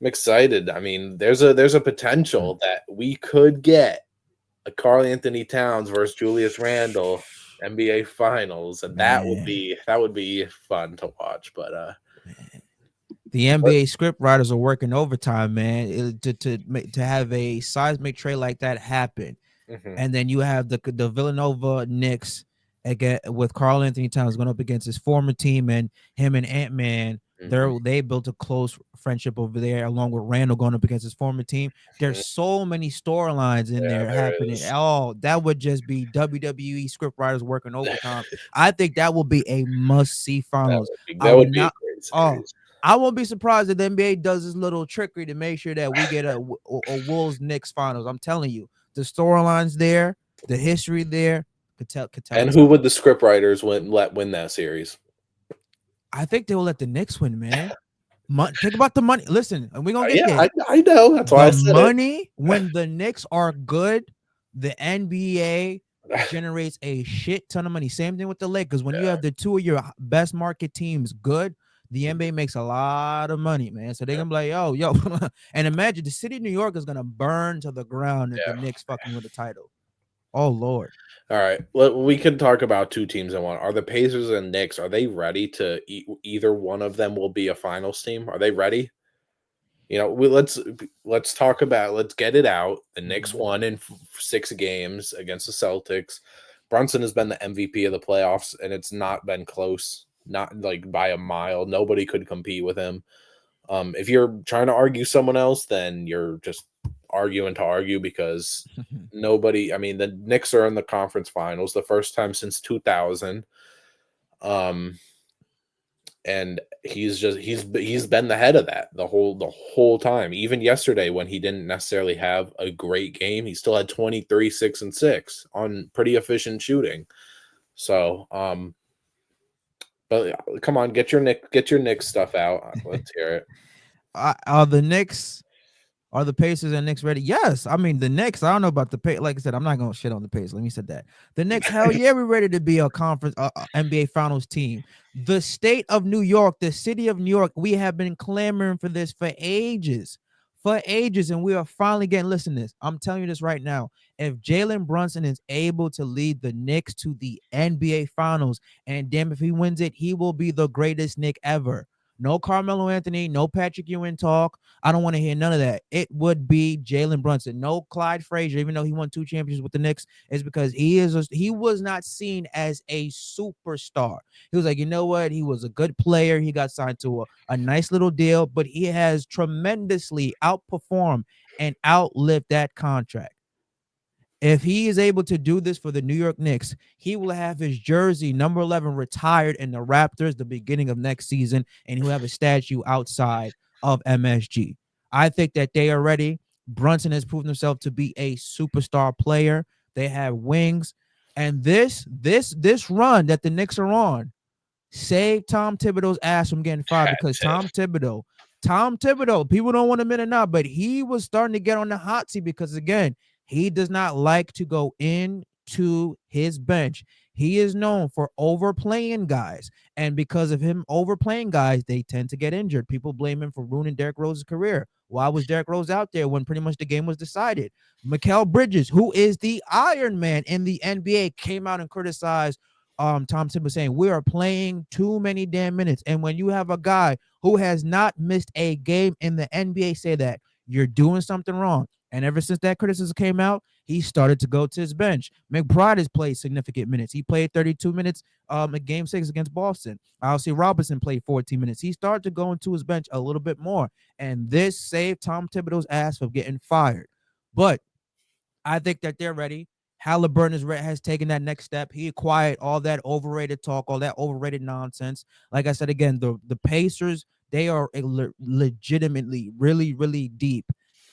excited. I mean, there's a potential that we could get a Carl Anthony Towns versus Julius Randle NBA Finals, and Man, that would be fun to watch. But man. The NBA script writers are working overtime, man, to have a seismic trade like that happen. mhm, And then you have the Villanova Knicks again with Carl Anthony Towns going up against his former team, and him and Ant Man. mhm, They built a close friendship over there, along with Randall going up against his former team. There's mhm. so many storylines in Yeah, there there happening. is. Oh, that would just be WWE script writers working overtime. I think that will be a must see finals. I That would would be a not. great Oh, series. I won't be surprised if the NBA does this little trickery to make sure that we get a Wolves Knicks finals. I'm telling you, the storylines there, the history there could tell And who itself. would the script writers win that series? I think they will let the Knicks win, man. Think about the money. Listen, and we're gonna get Yeah, there. I know. That's why I The said it. money when the Knicks are good, the NBA generates a shit ton of money. Same thing with the Lakers. When you Yeah, have the two of your best market teams good, the NBA makes a lot of money, man. So they're yeah, gonna be like, yo. And imagine the city of New York is gonna burn to the ground if the yeah. Knicks fucking win the title. Oh Lord. All right, we can talk about two teams in one. Are the Pacers and Knicks? Are they ready to? Either one of them will be a finals team. Are they ready? Let's talk about. Let's get it out. The Knicks Mhm. won in 6 games against the Celtics. Brunson has been the MVP of the playoffs, and it's not been close. Not like by a mile. Nobody could compete with him. If you're trying to argue someone else, then you're just arguing to argue because nobody. I mean, the Knicks are in the conference finals, the first time since 2000. Um, and he's been the head of that the whole time. Even yesterday, when he didn't necessarily have a great game, he still had 23, 6 and 6 on pretty efficient shooting. So, but come on, get your Knicks stuff out. Let's hear it. Are the Knicks Are the Pacers and Knicks ready? Yes. I mean, the Knicks, I don't know about the Pacers. Like I said, I'm not going to shit on the Pacers. Let me say that. The Knicks, hell yeah, we're ready to be a conference NBA Finals team. The state of New York, the city of New York, we have been clamoring for this for ages. For ages. And we are finally getting, listen to this. I'm telling you this right now. If Jalen Brunson is able to lead the Knicks to the NBA Finals, and damn, if he wins it, he will be the greatest Knick ever. No Carmelo Anthony, no Patrick Ewing talk. I don't want to hear none of that. It would be Jalen Brunson. No Clyde Frazier, even though he won 2 championships with the Knicks, is because he was not seen as a superstar. He was like, you know what? He was a good player. He got signed to a nice little deal, but he has tremendously outperformed and outlived that contract. If he is able to do this for the New York Knicks, he will have his jersey number 11 retired in the Raptors the beginning of next season, and he'll have a statue outside of MSG. I think that they are ready. Brunson has proven himself to be a superstar player. They have wings, and this run that the Knicks are on save Tom Thibodeau's ass from getting fired because That's it. Tom Thibodeau, people don't want to admit it now, but he was starting to get on the hot seat because again, he does not like to go into his bench. He is known for overplaying guys. And because of him overplaying guys, they tend to get injured. People blame him for ruining Derrick Rose's career. Why was Derrick Rose out there when pretty much the game was decided? Mikal Bridges, who is the Iron Man in the NBA, came out and criticized Tom Thibodeau saying we are playing too many damn minutes. And when you have a guy who has not missed a game in the NBA say that, you're doing something wrong. And ever since that criticism came out, he started to go to his bench. McBride has played significant minutes. He played 32 minutes in Game 6 against Boston. Alcee Robinson played 14 minutes. He started to go into his bench a little bit more. And this saved Tom Thibodeau's ass from getting fired. But I think that they're ready. Halliburton has taken that next step. He acquired all that overrated talk, all that overrated nonsense. Like I said again, the Pacers, they are legitimately really, really deep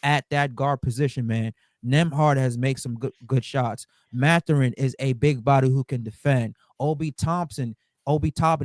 at that guard position, man. Nemhard has made some good shots. Mathurin is a big body who can defend. Obi Toppin,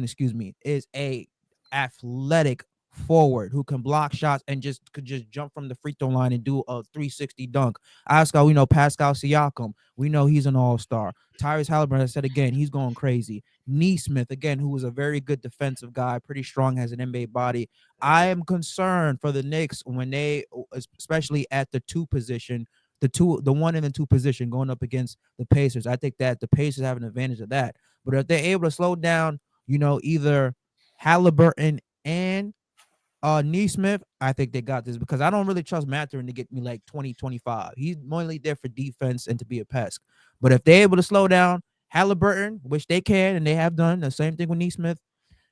excuse me, is a athletic forward who can block shots and could just jump from the free throw line and do a 360 dunk. Oscar, we know Pascal Siakam. We know he's an all-star. Tyrese Halliburton, I said again, he's going crazy. Neesmith, again, who is a very good defensive guy, pretty strong, has an NBA body. I am concerned for the Knicks when they, especially at the two position, the one and the two position going up against the Pacers. I think that the Pacers have an advantage of that. But if they're able to slow down, either Halliburton and Neesmith, I think they got this because I don't really trust Mathurin to get me like 20, 25. He's mainly there for defense and to be a pest. But if they're able to slow down Halliburton, which they can and they have done, the same thing with Neesmith,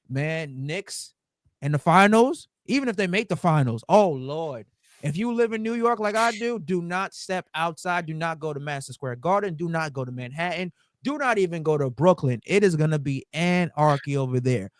man, Knicks in the finals, even if they make the finals, oh Lord. If you live in New York like I do not step outside. Do not go to Madison Square Garden. Do not go to Manhattan. Do not even go to Brooklyn. It is going to be anarchy over there.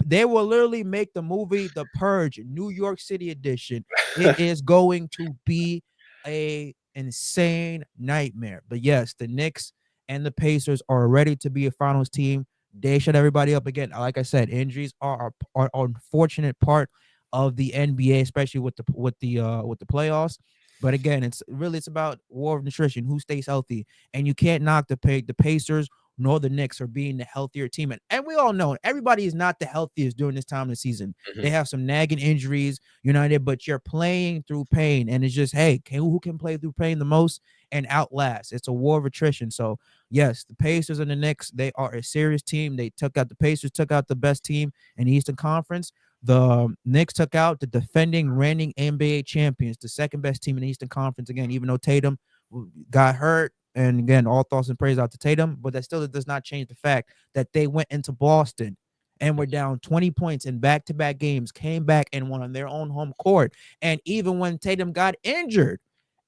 They will literally make the movie The Purge, New York City edition. It is going to be a insane nightmare. But yes, the Knicks and the Pacers are ready to be a finals team. They shut everybody up again. Like I said, injuries are an unfortunate part of the NBA, especially with the playoffs. But again, it's about war of nutrition, who stays healthy, and you can't knock the Pacers nor the Knicks for being the healthier team. And we all know everybody is not the healthiest during this time of the season. They Mhm. have some nagging injuries, but you're playing through pain, and it's just hey, who can play through pain the most and outlast? It's a war of attrition. So yes, the Pacers and the Knicks, they are a serious team. They took out the Pacers, took out the best team in the Eastern Conference. The Knicks took out the defending reigning NBA champions, the second best team in the Eastern Conference. Again, even though Tatum got hurt, and again, all thoughts and praise out to Tatum, but that still does not change the fact that they went into Boston and were down 20 points in back-to-back games, came back and won on their own home court. And even when Tatum got injured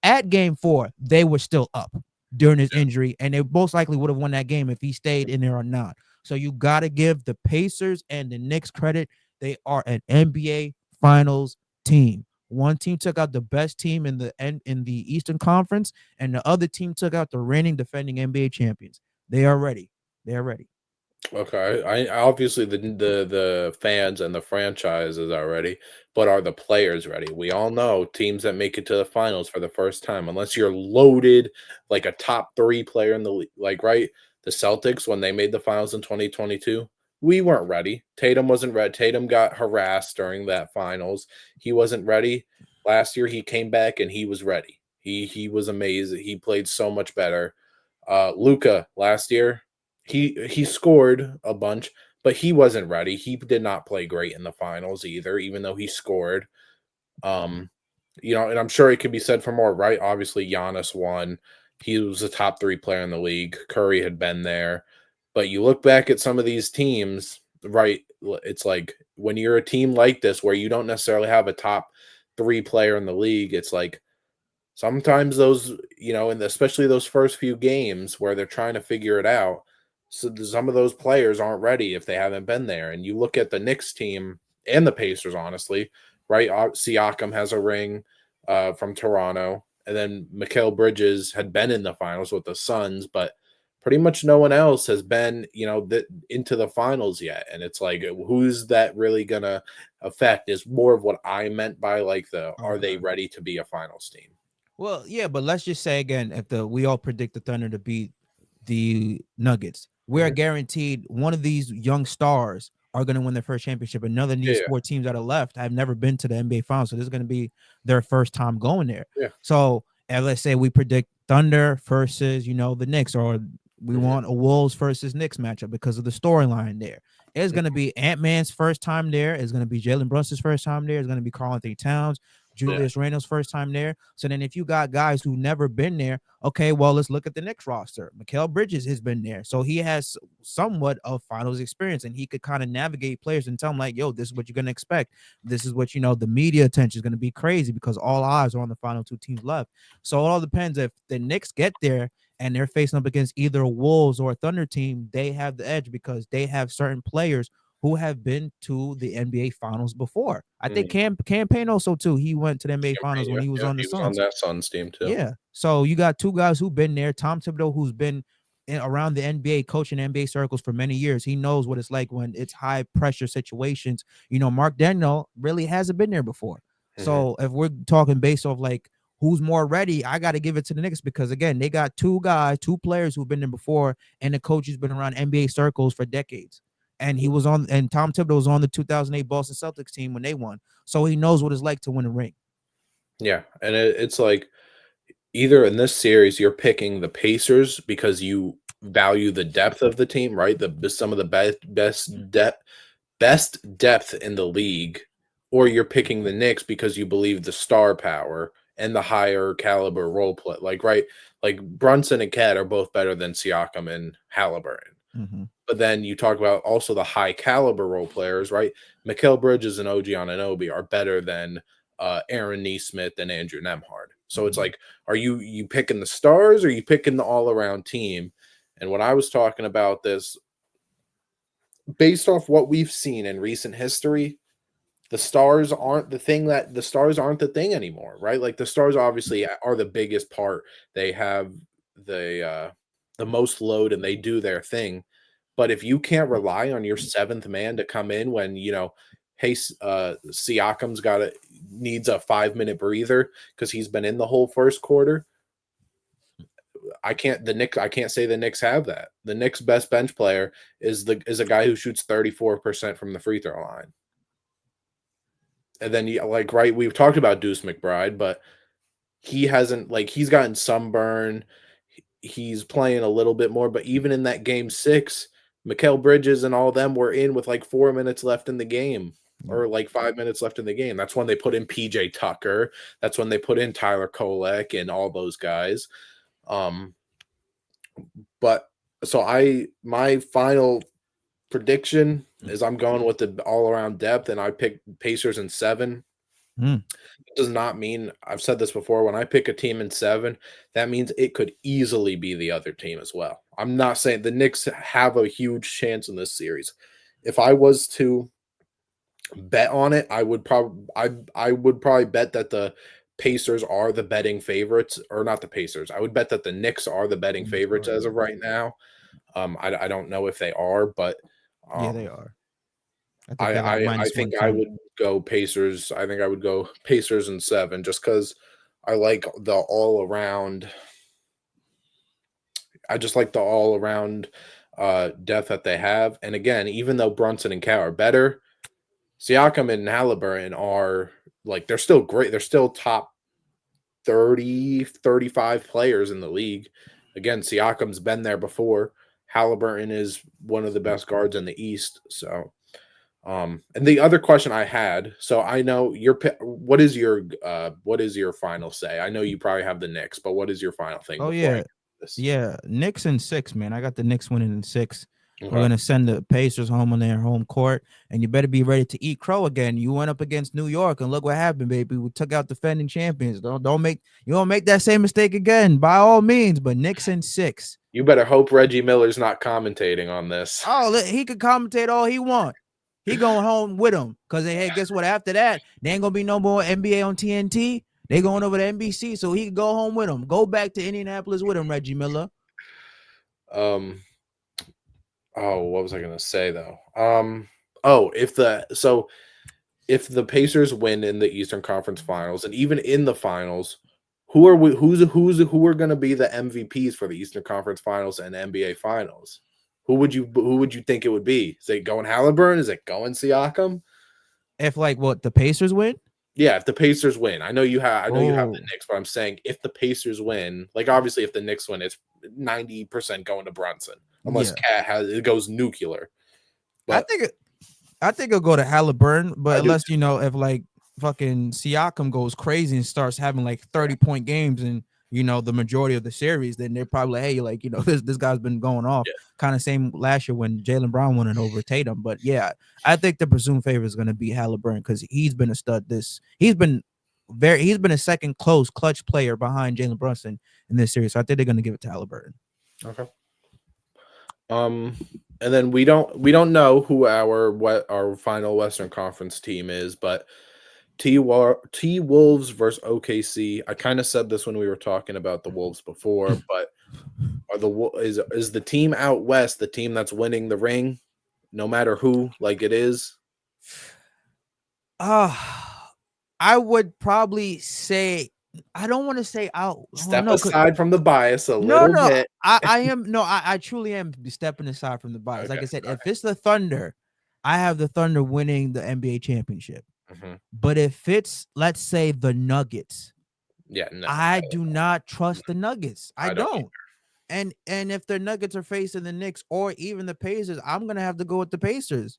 at game 4, they were still up during his injury, and they most likely would have won that game if he stayed in there or not. So you got to give the Pacers and the Knicks credit. They are an NBA Finals team. One team took out the best team in the Eastern Conference, and the other team took out the reigning defending NBA champions. They are ready. They are ready. Okay, I obviously the fans and the franchises are ready, but are the players ready? We all know teams that make it to the finals for the first time, unless you're loaded like a top 3 player in the league, like right, the Celtics when they made the finals in 2022, we weren't ready. Tatum wasn't ready. Tatum got harassed during that finals. He wasn't ready. Last year he came back and he was ready. He was amazing. He played so much better. Luca last year, he scored a bunch, but he wasn't ready. He did not play great in the finals either, even though he scored. Um, and I'm sure it could be said for more, right? Obviously, Giannis won. He was a top 3 player in the league. Curry had been there. But you look back at some of these teams, right? It's like when you're a team like this where you don't necessarily have a top 3 player in the league, it's like sometimes those, and especially those first few games where they're trying to figure it out, so some of those players aren't ready if they haven't been there. And you look at the Knicks team and the Pacers, honestly, right? Siakam has a ring from Toronto, and then Mikal Bridges had been in the finals with the Suns, but pretty much no one else has been, into the finals yet. And it's like, who's that really gonna affect? Is more of what I meant by like are they Okay. ready to be a finals team? Well, yeah, but let's just say again, if the we all predict the Thunder to beat the Nuggets, we are Mhm. guaranteed one of these young stars are going to win their first championship. And none of Yeah, these yeah, 4 teams that are left have never been to the NBA Finals, so this is going to be their first time going there. yeah. So, and let's say we predict Thunder versus the Knicks, or we Mhm, want a Wolves versus Knicks matchup because of the storyline there. It's going to mhm. be Ant Man's first time there. It's going to be Jalen Brunson's first time there. It's going to be Karl Anthony Towns, Yeah, Julius Randle's first time there. So then if you got guys who never been there, okay, well, let's look at the next roster. Mikal Bridges has been there. So he has somewhat of finals experience, and he could kind of navigate players and tell them, like, yo, this is what you're going to expect. This is what, the media attention is going to be crazy because all eyes are on the final 2 teams left. So it all depends. If the Knicks get there and they're facing up against either a Wolves or a Thunder team, they have the edge because they have certain players who have been to the NBA Finals before. I think mhm. Campaign also too. He went to the NBA Campaign, Finals when yeah, he was yeah, on the he was on Suns. that Suns team too. Yeah. So you got 2 guys who've been there. Tom Thibodeau, who's been around the NBA, coaching NBA circles for many years. He knows what it's like when it's high pressure situations. Mark Daniel really hasn't been there before. Mhm. So if we're talking based off like who's more ready, I got to give it to the Knicks because again, they got 2 players who've been there before, and the coach has been around NBA circles for decades. And Tom Thibodeau was on the 2008 Boston Celtics team when they won. So he knows what it's like to win a ring. Yeah, and it's like either in this series you're picking the Pacers because you value the depth of the team, right? Some of the best depth in the league, or you're picking the Knicks because you believe the star power and the higher caliber role play. Like right, like Brunson and Cat are both better than Siakam and Halliburton. Mm-hmm. But then you talk about also the high caliber role players, right? Mikal Bridges and OG Anunoby are better than Aaron Neesmith and Andrew Nemhard. So it's Mm-hmm. like, are you picking the stars or are you picking the all around team? And when I was talking about this, based off what we've seen in recent history, the stars aren't the thing anymore, right? Like the stars obviously are the biggest part. They have the most load and they do their thing. But if you can't rely on your seventh man to come in when, hey, Siakam's needs a 5 minute breather because he's been in the whole first quarter. I can't say the Knicks have that. The Knicks' best bench player is a guy who shoots 34% from the free throw line. And then like right, we've talked about Deuce McBride, but he hasn't like he's gotten sunburn. He's playing a little bit more, but even in that game 6, Mikal Bridges and all of them were in with like 4 minutes left in the game, or like 5 minutes left in the game. That's when they put in PJ Tucker. That's when they put in Tyler Kolek and all those guys. But so my final prediction is I'm going with the all around depth, and I picked Pacers in 7. Mm. It does not mean, I've said this before, when I pick a team in 7, that means it could easily be the other team as well. I'm not saying the Knicks have a huge chance in this series. If I was to bet on it, I would probably bet that the Pacers are the betting favorites, or not the Pacers. I would bet that the Knicks are the betting favorites as of right now. I don't know if they are, but Yeah, they are. I think I, they're like I minus think I 110. would go Pacers. I think I would go Pacers in 7 just because I like the all around. I just like the all around depth that they have. And again, even though Brunson and Cat are better, Siakam and Halliburton are like they're still great. They're still top 30, 35 players in the league. Again, Siakam's been there before. Halliburton is one of the best guards in the East. So and the other question I had, so I know what is your final say? I know you probably have the Knicks, but what is your final thing Oh before I yeah, get this? yeah. Knicks in 6, man. I got the Knicks winning in 6. We're Okay. gonna send the Pacers home on their home court, and you better be ready to eat crow again. You went up against New York, and look what happened, baby. We took out defending champions. Don't make that same mistake again, by all means. But Knicks in 6. You better hope Reggie Miller's not commentating on this. Oh, he could commentate all he want. He going home with him because hey, guess what? After that, there ain't gonna be no more NBA on TNT. They going over to NBC, so he could go home with him. Go back to Indianapolis with him, Reggie Miller. Um oh, what was I gonna say though? Oh, if the Pacers win in the Eastern Conference Finals, and even in the finals, who are going to be the MVPs for the Eastern Conference Finals and NBA Finals? Who would you think it would be? Is it going Halliburton? Is it going Siakam? If like what the Pacers win? Yeah, if the Pacers win, I know you have the Oh, Knicks, but I'm saying if the Pacers win, like obviously if the Knicks win, it's 90% going to Brunson, unless yeah. Cat it goes nuclear. I But think I think it'll go to Halliburton, but I do unless if like fucking Siakam goes crazy and starts having like 30-point games and the majority of the series, then they're probably like, hey, like this guy's been going off. yeah. Kind of same last year when Jalen Brown won it over Tatum. But yeah, I think the presumed favorite is going to be Halliburton because he's been a stud. He's been a second close clutch player behind Jalen Brunson in this series. So I think they're going to give it to Halliburton. Okay. Um, and then we don't know who our final Western Conference team is, but T Wolves versus OKC. I kind of said this when we were talking about the Wolves before, but is the team out west the team that's winning the ring, no matter who? Like it is. Uh I would probably say I don't want to say out. Oh Step no, aside from the bias a no, little no. bit. I am no, I truly am stepping aside from the bias. Okay. Like I said, if it's the Thunder, I have the Thunder winning the NBA championship. Mhm. But if it's let's say the Nuggets, Yeah, no, I do not trust the Nuggets. I I don't. don't. And if the Nuggets are facing the Knicks or even the Pacers, I'm gonna have to go with the Pacers.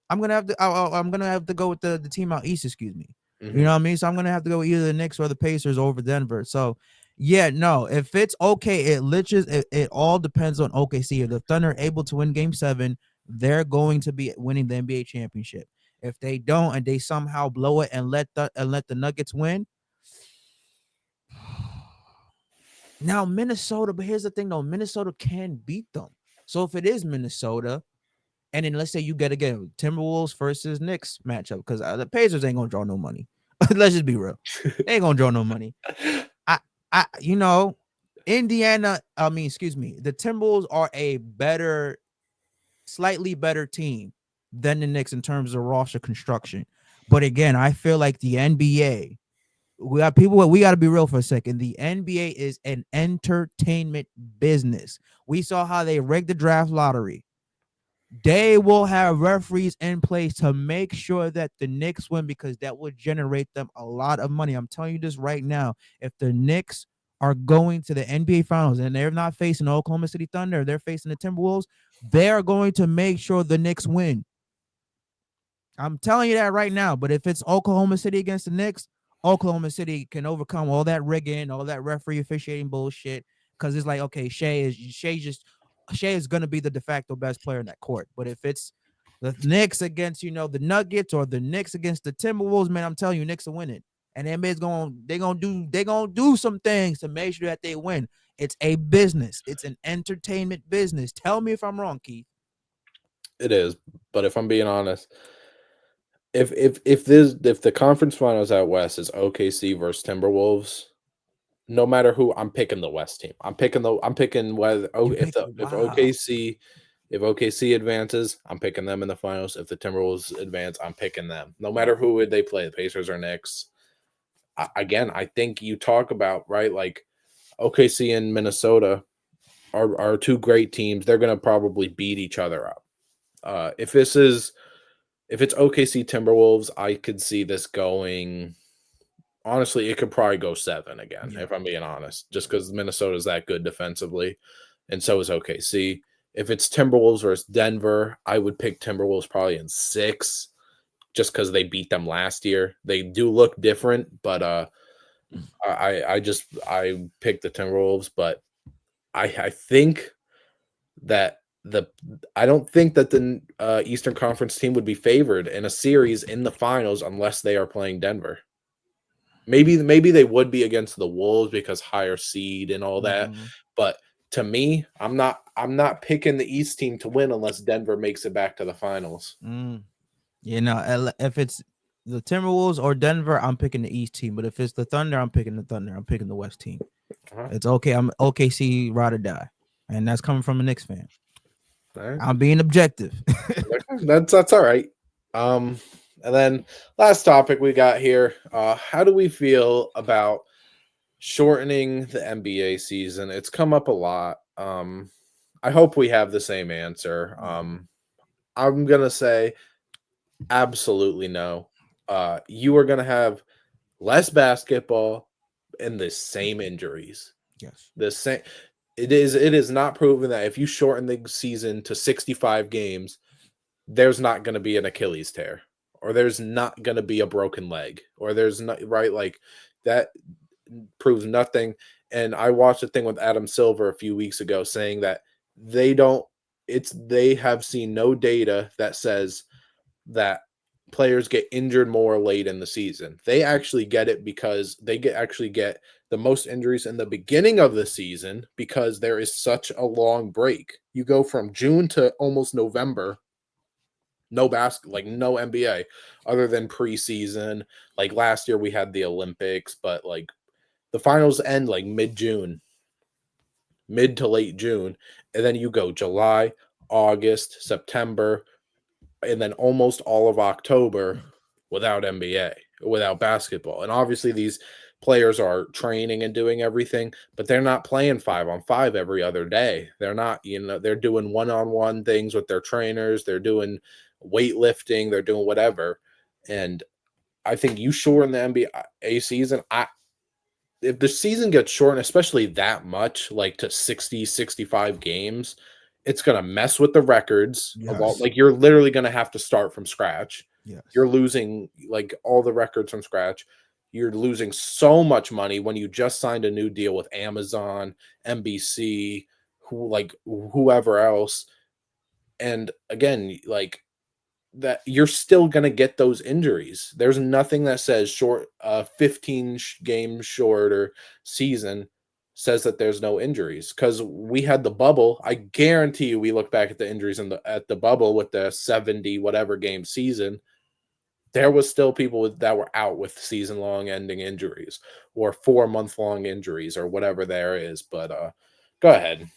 I'm gonna have to go with the team out east. Excuse me. You know Mhm. what I mean? So I'm gonna have to go with either the Knicks or the Pacers over Denver. So yeah, no. If it's okay, it all depends on OKC. If the Thunder are able to win Game 7, they're going to be winning the NBA championship. If they don't and they somehow blow it and let the Nuggets win, now Minnesota. But here's the thing, though: Minnesota can beat them. So if it is Minnesota, and then let's say you get again Timberwolves versus Knicks matchup because the Pacers ain't gonna draw no money. Let's just be real, they ain't gonna draw no money. I, Indiana. I mean, excuse me, the Timberwolves are a slightly better team than the Knicks in terms of roster construction. But again, I feel like the NBA, we got people, we got to be real for a second. The NBA is an entertainment business. We saw how they rigged the draft lottery. They will have referees in place to make sure that the Knicks win because that would generate them a lot of money. I'm telling you this right now. If the Knicks are going to the NBA Finals and they're not facing the Oklahoma City Thunder, they're facing the Timberwolves, they're going to make sure the Knicks win. I'm telling you that right now. But if it's Oklahoma City against the Knicks, Oklahoma City can overcome all that rigging, all that referee officiating bullshit. Because it's like, okay, Shea is gonna be the de facto best player in that court. But if it's the Knicks against, the Nuggets or the Knicks against the Timberwolves, man, I'm telling you, Knicks are winning. And NBA's they gonna do some things to make sure that they win. It's a business. It's an entertainment business. Tell me if I'm wrong, Keith. It is, but if I'm being honest, if the conference finals out west is OKC versus Timberwolves, no matter who, I'm picking the West team. I'm picking whether You if pick the wow. if OKC advances, I'm picking them in the finals. If the Timberwolves advance, I'm picking them. No matter Wow. who would they play, the Pacers or Knicks. Again, I think you talk about right like OKC and Minnesota are two great teams. They're going to probably beat each other up. If it's OKC Timberwolves, I could see this going. Honestly, it could probably go 7 again, Yeah. if I'm being honest, just Yeah. because Minnesota's that good defensively, and so is OKC. If it's Timberwolves versus Denver, I would pick Timberwolves probably in 6, just because they beat them last year. They do look different, but I picked the Timberwolves, but I think that the I don't think that the Eastern Conference team would be favored in a series in the finals unless they are playing Denver. Maybe they would be against the Wolves because higher seed and all that. Mm-hmm. But to me, I'm not picking the East team to win unless Denver makes it back to the finals. Mm. If it's the Timberwolves or Denver, I'm picking the East team. But if it's the Thunder, I'm picking the Thunder. I'm picking the West team. Uh-huh. It's okay. I'm OKC ride or die, and that's coming from a Knicks fan. All right. I'm being objective. That's all right. Um, and then last topic we got here. How do we feel about shortening the NBA season? It's come up a lot. I hope we have the same answer. Yeah. I'm gonna say absolutely no. You are gonna have less basketball and the same injuries. Yes. The same. It is not proven that if you shorten the season to 65 games, there's not going to be an Achilles tear, or there's not going to be a broken leg, or there's not right like that proves nothing. And I watched a thing with Adam Silver a few weeks ago saying that they don't they have seen no data that says that players get injured more late in the season. They actually get it because they actually get the most injuries in the beginning of the season because there is such a long break. You go from June to almost November, no like no NBA other than preseason. Like last year we had the Olympics, but like the finals end like mid-June, mid to late June, and then you go July, August, September, and then almost all of October without NBA, without basketball. And obviously these players are training and doing everything, but they're not playing 5-on-5 every other day. They're not, they're doing one-on-one things with their trainers, they're doing weightlifting, they're doing whatever. And I think you shorten the NBA season. If the season gets shortened, especially that much, like to 60, 65 games, it's going to mess with the records of all. Yes. Like, you're literally going to have to start from scratch. Yes. You're losing like all the records from scratch. You're losing so much money when you just signed a new deal with Amazon, NBC, whoever else. And again, like that you're still going to get those injuries. There's nothing that says 15 game shorter season says that there's no injuries because we had the bubble. I guarantee you we look back at the injuries at the bubble with the 70 whatever game season. There was still people that were out with season long ending injuries or 4-month long injuries or whatever there is. But go ahead.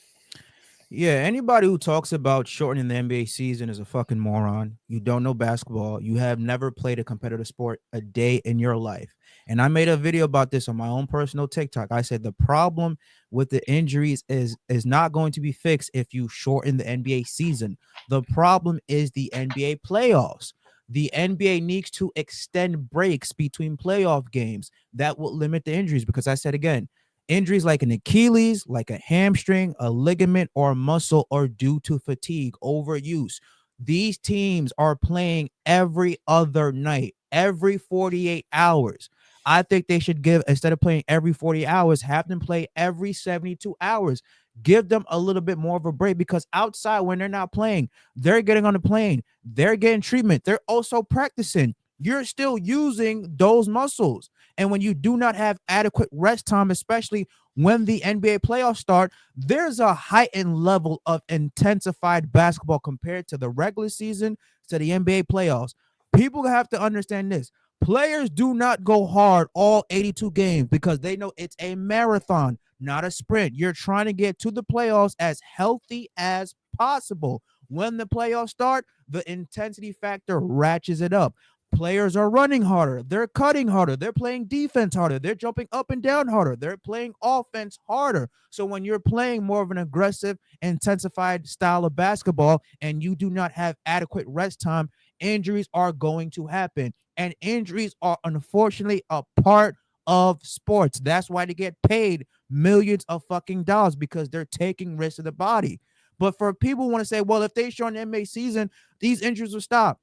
Yeah, anybody who talks about shortening the NBA season is a fucking moron. You don't know basketball. You have never played a competitive sport a day in your life. And I made a video about this on my own personal TikTok. I said the problem with the injuries is not going to be fixed if you shorten the NBA season. The problem is the NBA playoffs. The NBA needs to extend breaks between playoff games. That will limit the injuries because I said again, injuries like an Achilles, like a hamstring, a ligament, or a muscle are due to fatigue, overuse. These teams are playing every other night, every 48 hours. I think they should give, instead of playing every 40 hours, have them play every 72 hours. Give them a little bit more of a break because outside, when they're not playing, they're getting on the plane, they're getting treatment, they're also practicing. You're still using those muscles. And when you do not have adequate rest time, especially when the NBA playoffs start, there's a heightened level of intensified basketball compared to the regular season to the NBA playoffs. People have to understand this. Players do not go hard all 82 games because they know it's a marathon, not a sprint. You're trying to get to the playoffs as healthy as possible. When the playoffs start, the intensity factor ratchets it up. Players are running harder, they're cutting harder, they're playing defense harder, they're jumping up and down harder, they're playing offense harder. So when you're playing more of an aggressive, intensified style of basketball and you do not have adequate rest time, injuries are going to happen. And injuries are unfortunately a part of sports. That's why they get paid millions of fucking dollars because they're taking risks of the body. But for people who want to say, well, if they shorten the NBA season, these injuries will stop.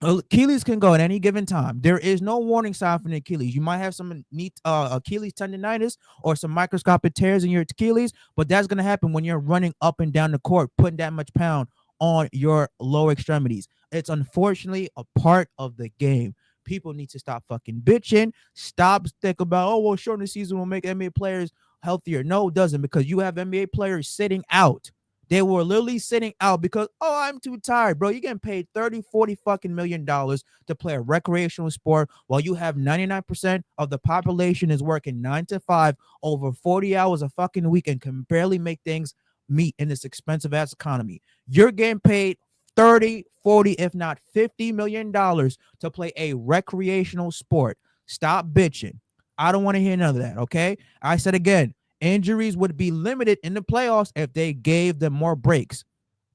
Achilles can go at any given time. There is no warning sign for the Achilles. You might have some neat Achilles tendonitis or some microscopic tears in your Achilles, but that's going to happen when you're running up and down the court, putting that much pound on your lower extremities. It's unfortunately a part of the game. People need to stop fucking bitching. Stop thinking about, oh, well, shortening the season will make NBA players healthier. No, it doesn't because you have NBA players sitting out. They were literally sitting out because, oh, I'm too tired, bro. You're getting paid 30, 40 fucking $1 million to play a recreational sport while you have 99% of the population is working 9 to 5 over 40 hours a fucking week and can barely make things meet in this expensive ass economy. You're getting paid 30, 40, if not $50 million to play a recreational sport. Stop bitching. I don't want to hear none of that, okay? I said again, injuries would be limited in the playoffs if they gave them more breaks.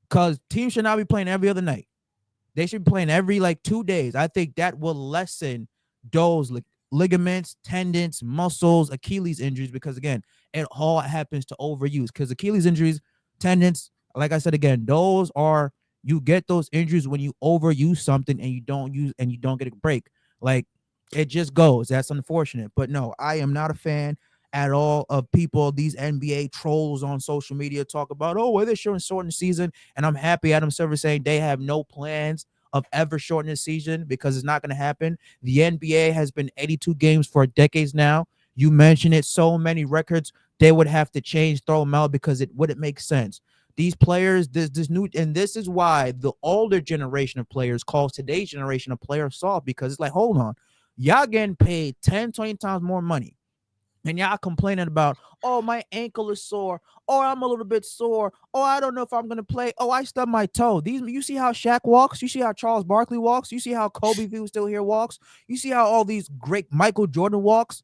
Because teams should not be playing every other night. They should be playing every like 2 days. I think that will lessen those ligaments, tendons, muscles, Achilles injuries because again, it all happens to overuse. Because Achilles injuries, tendons, like I said again, those are you get those injuries when you overuse something and you don't get a break. Like it just goes. That's unfortunate. But no, I am not a fan at all of people, these NBA trolls on social media talk about, oh, well, they're shortening the season. And I'm happy Adam Silver saying they have no plans of ever shortening the season because it's not going to happen. The NBA has been 82 games for decades now. You mentioned it, so many records they would have to change, throw them out because it wouldn't make sense. These players, this new, and this is why the older generation of players calls today's generation of players soft because it's like, hold on, y'all getting paid 10, 20 times more money and y'all complaining about, oh, my ankle is sore, or I'm a little bit sore, oh, I don't know if I'm gonna play, oh, I stubbed my toe. These, you see how Shaq walks, you see how Charles Barkley walks, you see how Kobe, if he was still here, walks, you see how all these great Michael Jordan walks.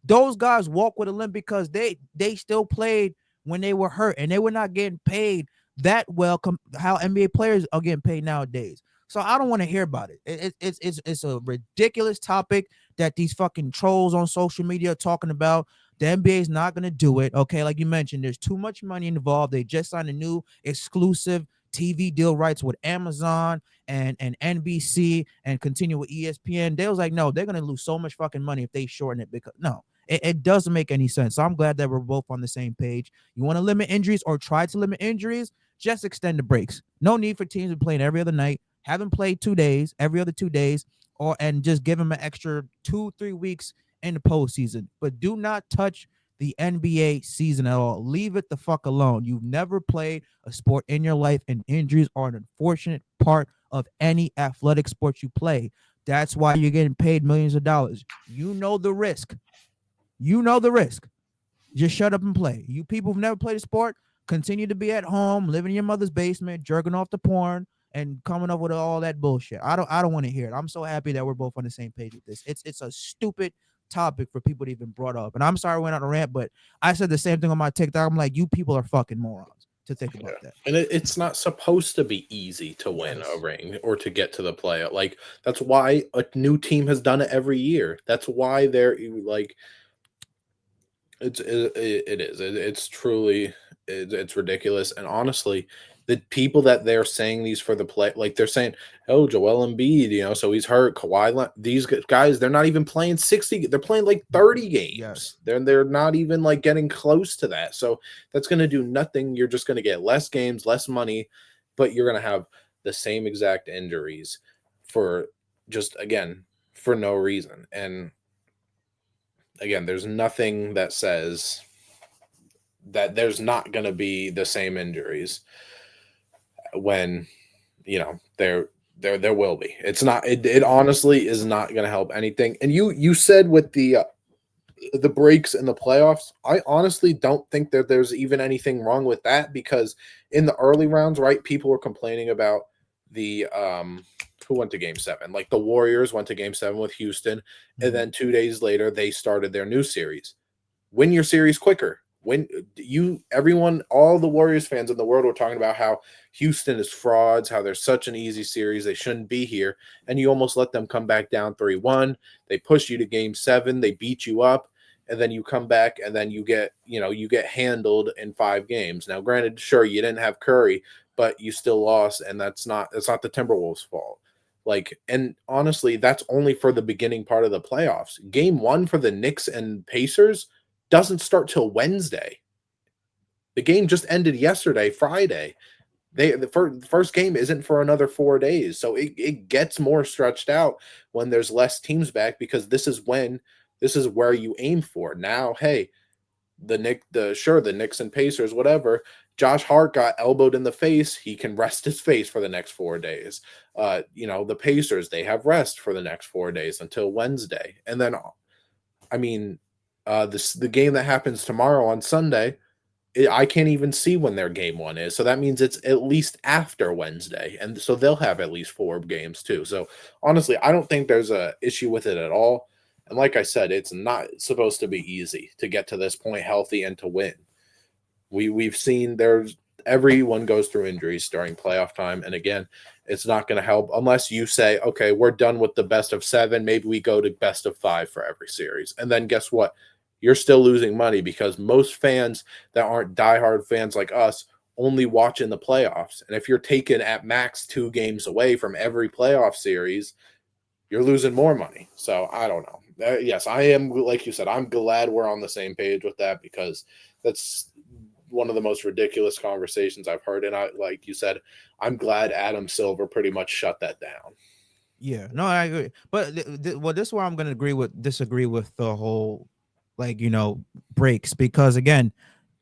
Those guys walk with a limp because they still played when they were hurt and they were not getting paid that well. How NBA players are getting paid nowadays. So I don't want to hear about it. It's a ridiculous topic that these fucking trolls on social media are talking about. The NBA is not going to do it. Okay, like you mentioned, there's too much money involved. They just signed a new exclusive TV deal rights with Amazon and NBC and continue with ESPN. They was like, no, they're gonna lose so much fucking money if they shorten it because no, it doesn't make any sense. So I'm glad that we're both on the same page. You want to limit injuries or try to limit injuries, just extend the breaks. No need for teams to be playing every other night. Have them play 2 days, every other 2 days, or and just give them an extra 2-3 weeks in the postseason. But do not touch the NBA season at all. Leave it the fuck alone. You've never played a sport in your life, and injuries are an unfortunate part of any athletic sport you play. That's why you're getting paid millions of dollars. You know the risk. You know the risk. Just shut up and play. You people who've never played a sport, Continue to be at home, living in your mother's basement, jerking off the porn, and coming up with all that bullshit. I don't want to hear it. I'm so happy that we're both on the same page with this. It's a stupid topic for people to even brought up. And I'm sorry I went on a rant, but I said the same thing on my TikTok. I'm like, you people are fucking morons to think Yeah. about that. And it's not supposed to be easy to win a Yes. ring or to get to the playoff. Like that's why a new team has done it every year. That's why they're like it is it's truly it's ridiculous. And honestly, the people that they're saying these for the play, like they're saying, oh, Joel Embiid, so he's hurt. These guys, they're not even playing 60. They're playing like 30 games. Yes. They're not even like getting close to that. So that's going to do nothing. You're just going to get less games, less money, but you're going to have the same exact injuries for just again for no reason. And again, there's nothing that says that there's not going to be the same injuries when there will be. It's not it honestly is not going to help anything. And you said with the breaks in the playoffs, I honestly don't think that there's even anything wrong with that, because in the early rounds, right, people were complaining about the who went to game 7, like the Warriors went to game 7 with Houston, and Mhm. then 2 days later they started their new series. Win your series quicker. When everyone, all the Warriors fans in the world were talking about how Houston is frauds, how they're such an easy series, they shouldn't be here, and you almost let them come back down 3-1. They push you to game 7, they beat you up, and then you come back and then you get handled in 5 games. Now, granted, sure, you didn't have Curry, but you still lost, and that's not the Timberwolves' fault. Like, and honestly, that's only for the beginning part of the playoffs. Game 1 for the Knicks and Pacers doesn't start till Wednesday. The game just ended yesterday, Friday. The first game isn't for another 4 days, so it gets more stretched out when there's less teams back, because this is where you aim for. Now, hey, the Knicks and Pacers, whatever. Josh Hart got elbowed in the face. He can rest his face for the next 4 days. The Pacers, they have rest for the next 4 days until Wednesday, and then I mean, the game that happens tomorrow on Sunday, I can't even see when their game 1 is. So that means it's at least after Wednesday, and so they'll have at least 4 games too. So honestly, I don't think there's a issue with it at all. And like I said, it's not supposed to be easy to get to this point healthy and to win. We've seen there's everyone goes through injuries during playoff time, and again, it's not going to help unless you say, okay, we're done with the best of 7. Maybe we go to best of 5 for every series, and then guess what? You're still losing money, because most fans that aren't diehard fans like us only watch in the playoffs. And if you're taken at max 2 games away from every playoff series, you're losing more money. So I don't know. Yes, I am, like you said, I'm glad we're on the same page with that, because that's one of the most ridiculous conversations I've heard. And like you said, I'm glad Adam Silver pretty much shut that down. Yeah, no, I agree. But well, this is where I'm going to disagree with the whole, like, breaks, because again,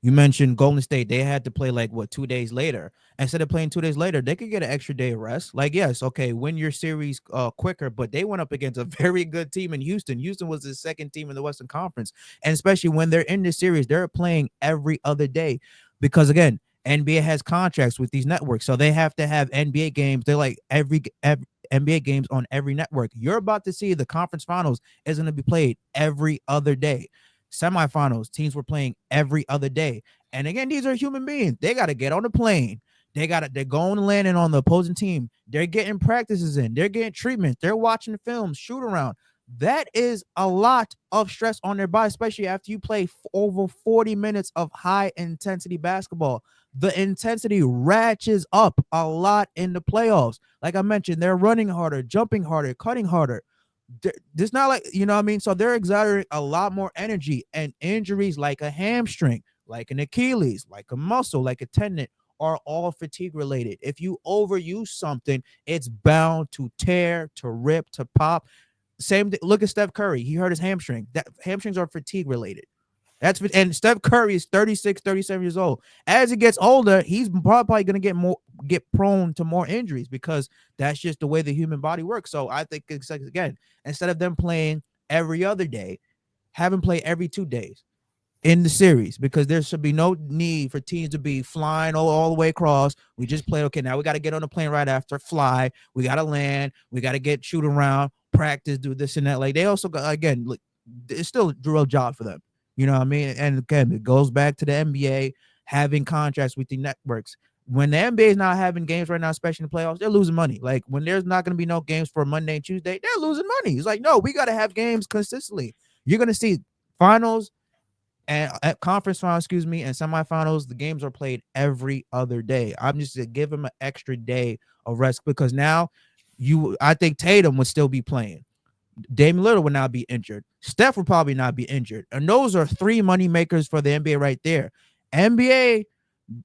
you mentioned Golden State. They had to play like what 2 days later. Instead of playing 2 days later, they could get an extra day of rest. Like, yes, okay, win your series quicker, but they went up against a very good team in Houston. Houston was the second team in the Western Conference, and especially when they're in this series, they're playing every other day, because again, NBA has contracts with these networks, so they have to have NBA games. They're like every NBA games on every network. You're about to see the conference finals is going to be played every other day. Semifinals, teams were playing every other day. And again, these are human beings. They got to get on the plane. They're going and landing on the opposing team. They're getting practices in. They're getting treatment. They're watching the films, shoot around. That is a lot of stress on their body, especially after you play over 40 minutes of high intensity basketball. The intensity ratchets up a lot in the playoffs. Like I mentioned, they're running harder, jumping harder, cutting harder. This not like, what I mean? So they're exerting a lot more energy, and injuries like a hamstring, like an Achilles, like a muscle, like a tendon are all fatigue related. If you overuse something, it's bound to tear, to rip, to pop. Look at Steph Curry. He hurt his hamstring. That hamstrings are fatigue related. And Steph Curry is 36, 37 years old. As he gets older, he's probably going to get prone to more injuries, because that's just the way the human body works. So I think it's again, instead of them playing every other day, have them play every 2 days. in the series, because there should be no need for teams to be flying all the way across. We just play. Okay, now we got to get on the plane right after, fly. We got to land. We got to get shoot around, practice, do this and that. Like they also got, again, look, it's still a real job for them. You know what I mean? And again, it goes back to the NBA having contracts with the networks. When the NBA is not having games right now, especially in the playoffs, they're losing money. Like when there's not going to be no games for Monday and Tuesday, they're losing money. It's like, no, we got to have games consistently. You're going to see finals and at conference finals, excuse me, and semifinals, the games are played every other day. I'm just to give him an extra day of rest, because now I think Tatum would still be playing. Damian Lillard would not be injured. Steph would probably not be injured. And those are three money makers for the NBA right there. NBA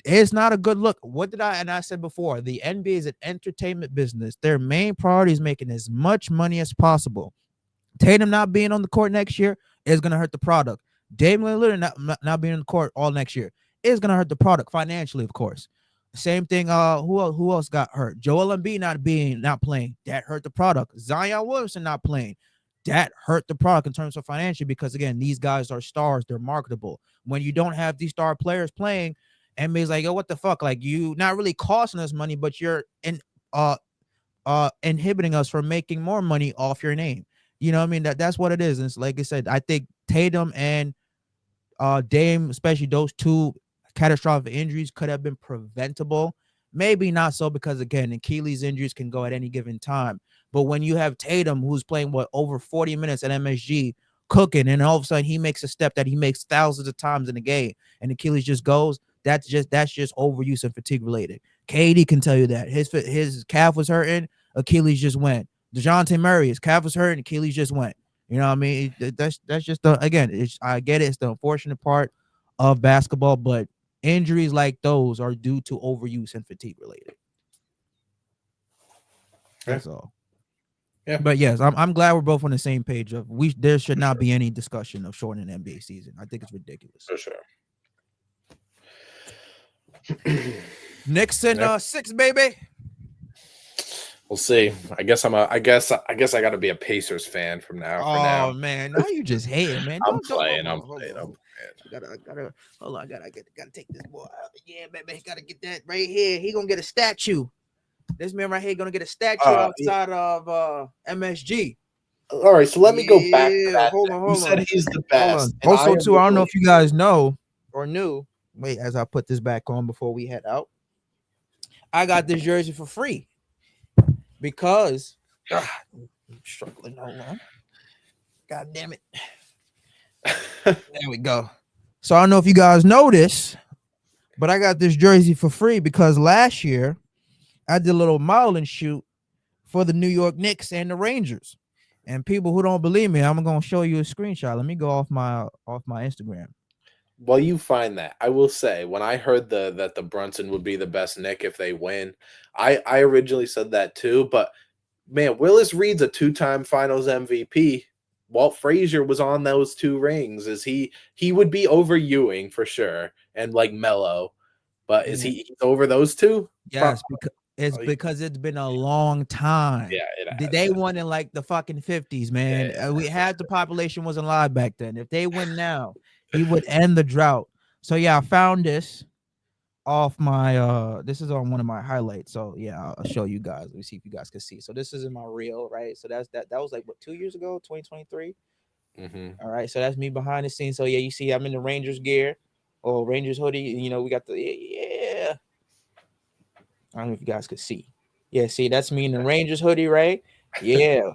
is not a good look. I said before, the NBA is an entertainment business. Their main priority is making as much money as possible. Tatum not being on the court next year is going to hurt the product. Damian Lillard not being on the court all next year is going to hurt the product financially, of course. Same thing. Who else got hurt? Joel Embiid not playing, that hurt the product. Zion Williamson not playing, that hurt the product in terms of financial, because again, these guys are stars, they're marketable. When you don't have these star players playing, NBA's like, yo, what the fuck? Like, you not really costing us money, but you're inhibiting us from making more money off your name. You know what I mean? That's what it is. And it's like I said, I think Tatum and Dame, especially those two catastrophic injuries, could have been preventable. Maybe not so, because again, Achilles injuries can go at any given time. But when you have Tatum, who's playing over 40 minutes at MSG, cooking, and all of a sudden he makes a step that he makes thousands of times in a game, and Achilles just goes, that's just overuse and fatigue related. KD can tell you that his calf was hurting, Achilles just went. DeJounte Murray, his calf was hurting, Achilles just went. You know what I mean? That's just again, I get it. It's the unfortunate part of basketball, but injuries like those are due to overuse and fatigue related. That's all. Yeah. But yes, I'm glad we're both on the same page of there should not be any discussion of shortening the NBA season. I think it's ridiculous. For sure. Knicks in 6, baby. We'll see. I guess I got to be a Pacers fan from now. Oh man, now you just hating, man. I'm playing. I gotta hold on. I gotta take this boy out. Yeah, baby, gotta get that right here. He gonna get a statue. This man right here gonna get a statue outside of MSG. All right, so let me go back to that. Hold on. You said he's the best. Also, too, I don't know if you guys know or knew. Wait, as I put this back on before we head out, I got this jersey for free because I'm struggling. Hold on. God damn it. There we go. So I don't know if you guys know this, but I got this jersey for free because last year I did a little modeling shoot for the New York Knicks and the Rangers. And people who don't believe me, I'm gonna show you a screenshot. Let me go off my Instagram. Well, you find that. I will say, when I heard that the Brunson would be the best Knick if they win, I originally said that too. But man, Willis Reed's a 2-time Finals MVP. Walt Frazier was on those 2 rings. He would be over Ewing for sure, and like Melo. But is he's over those 2? Yes, because it's been a long time. Yeah, they won in like the fucking 50s, man. Yeah. We had the population wasn't alive back then. If they win now, he would end the drought. So yeah, I found this off my this is on one of my highlights. So yeah, I'll show you guys. Let me see if you guys can see. So this is in my reel, right? So that was like what, 2 years ago, 2023. All right, so that's me behind the scenes. So yeah, you see I'm in the Rangers gear or Rangers hoodie. You know, we got the I don't know if you guys could see. Yeah, see, that's me in the Rangers hoodie, right? Yeah.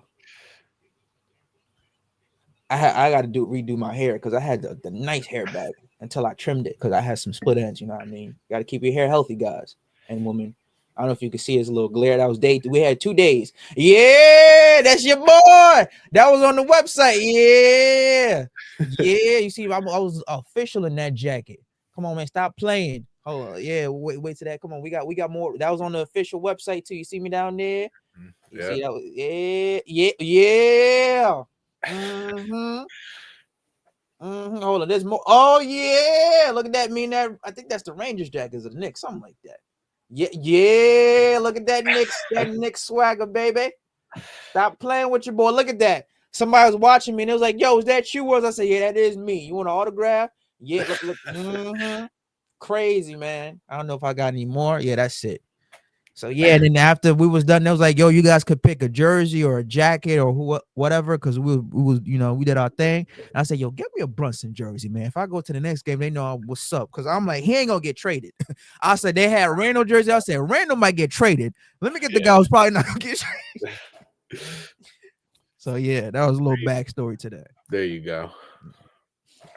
I got to redo my hair because I had the nice hair back until I trimmed it because I had some split ends. You know what I mean? Got to keep your hair healthy, guys and women. I don't know if you can see his little glare. That was day. We had 2 days. Yeah, that's your boy. That was on the website. Yeah. You see, I was official in that jacket. Come on, man. Stop playing. Hold on. Yeah, wait to that. Come on. We got more. That was on the official website too. You see me down there? You see that was, yeah. Hold on, there's more. Oh yeah, look at that. I think that's the Rangers jackets of the Knicks, something like that. Yeah. Look at that Knicks swagger, baby. Stop playing with your boy. Look at that. Somebody was watching me and it was like, "Yo, is that you?" I said, "Yeah, that is me. You want an autograph?" Yeah, look. Crazy, man. I don't know if I got any more. Yeah, that's it. So yeah, and then after we was done, they was like, "Yo, you guys could pick a jersey or a jacket or whatever," because we was we did our thing. And I said, "Yo, get me a Brunson jersey, man. If I go to the next game, they know what's up." Because I'm like, he ain't gonna get traded. I said they had Randall jersey. I said Randall might get traded. Let me get the guy who's probably not gonna get traded. So yeah, that was a little backstory to that. There you go.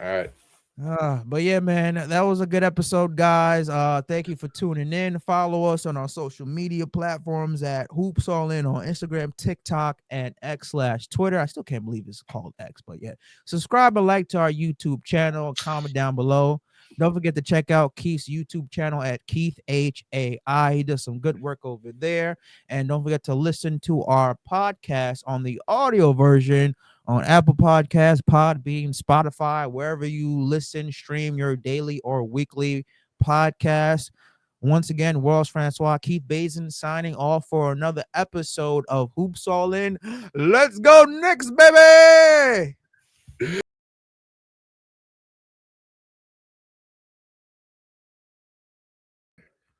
All right. But yeah, man, that was a good episode, guys. Thank you for tuning in. Follow us on our social media platforms at Hoops All In on Instagram, TikTok, and X/Twitter. I still can't believe it's called X, but yeah. Subscribe and like to our YouTube channel. Comment down below. Don't forget to check out Keith's YouTube channel at Keith HAI. He does some good work over there. And don't forget to listen to our podcast on the audio version on Apple Podcasts, Podbean, Spotify, wherever you listen, stream your daily or weekly podcast. Once again, Werls Francois, Keith Bazin signing off for another episode of Hoops All In. Let's go Knicks, baby!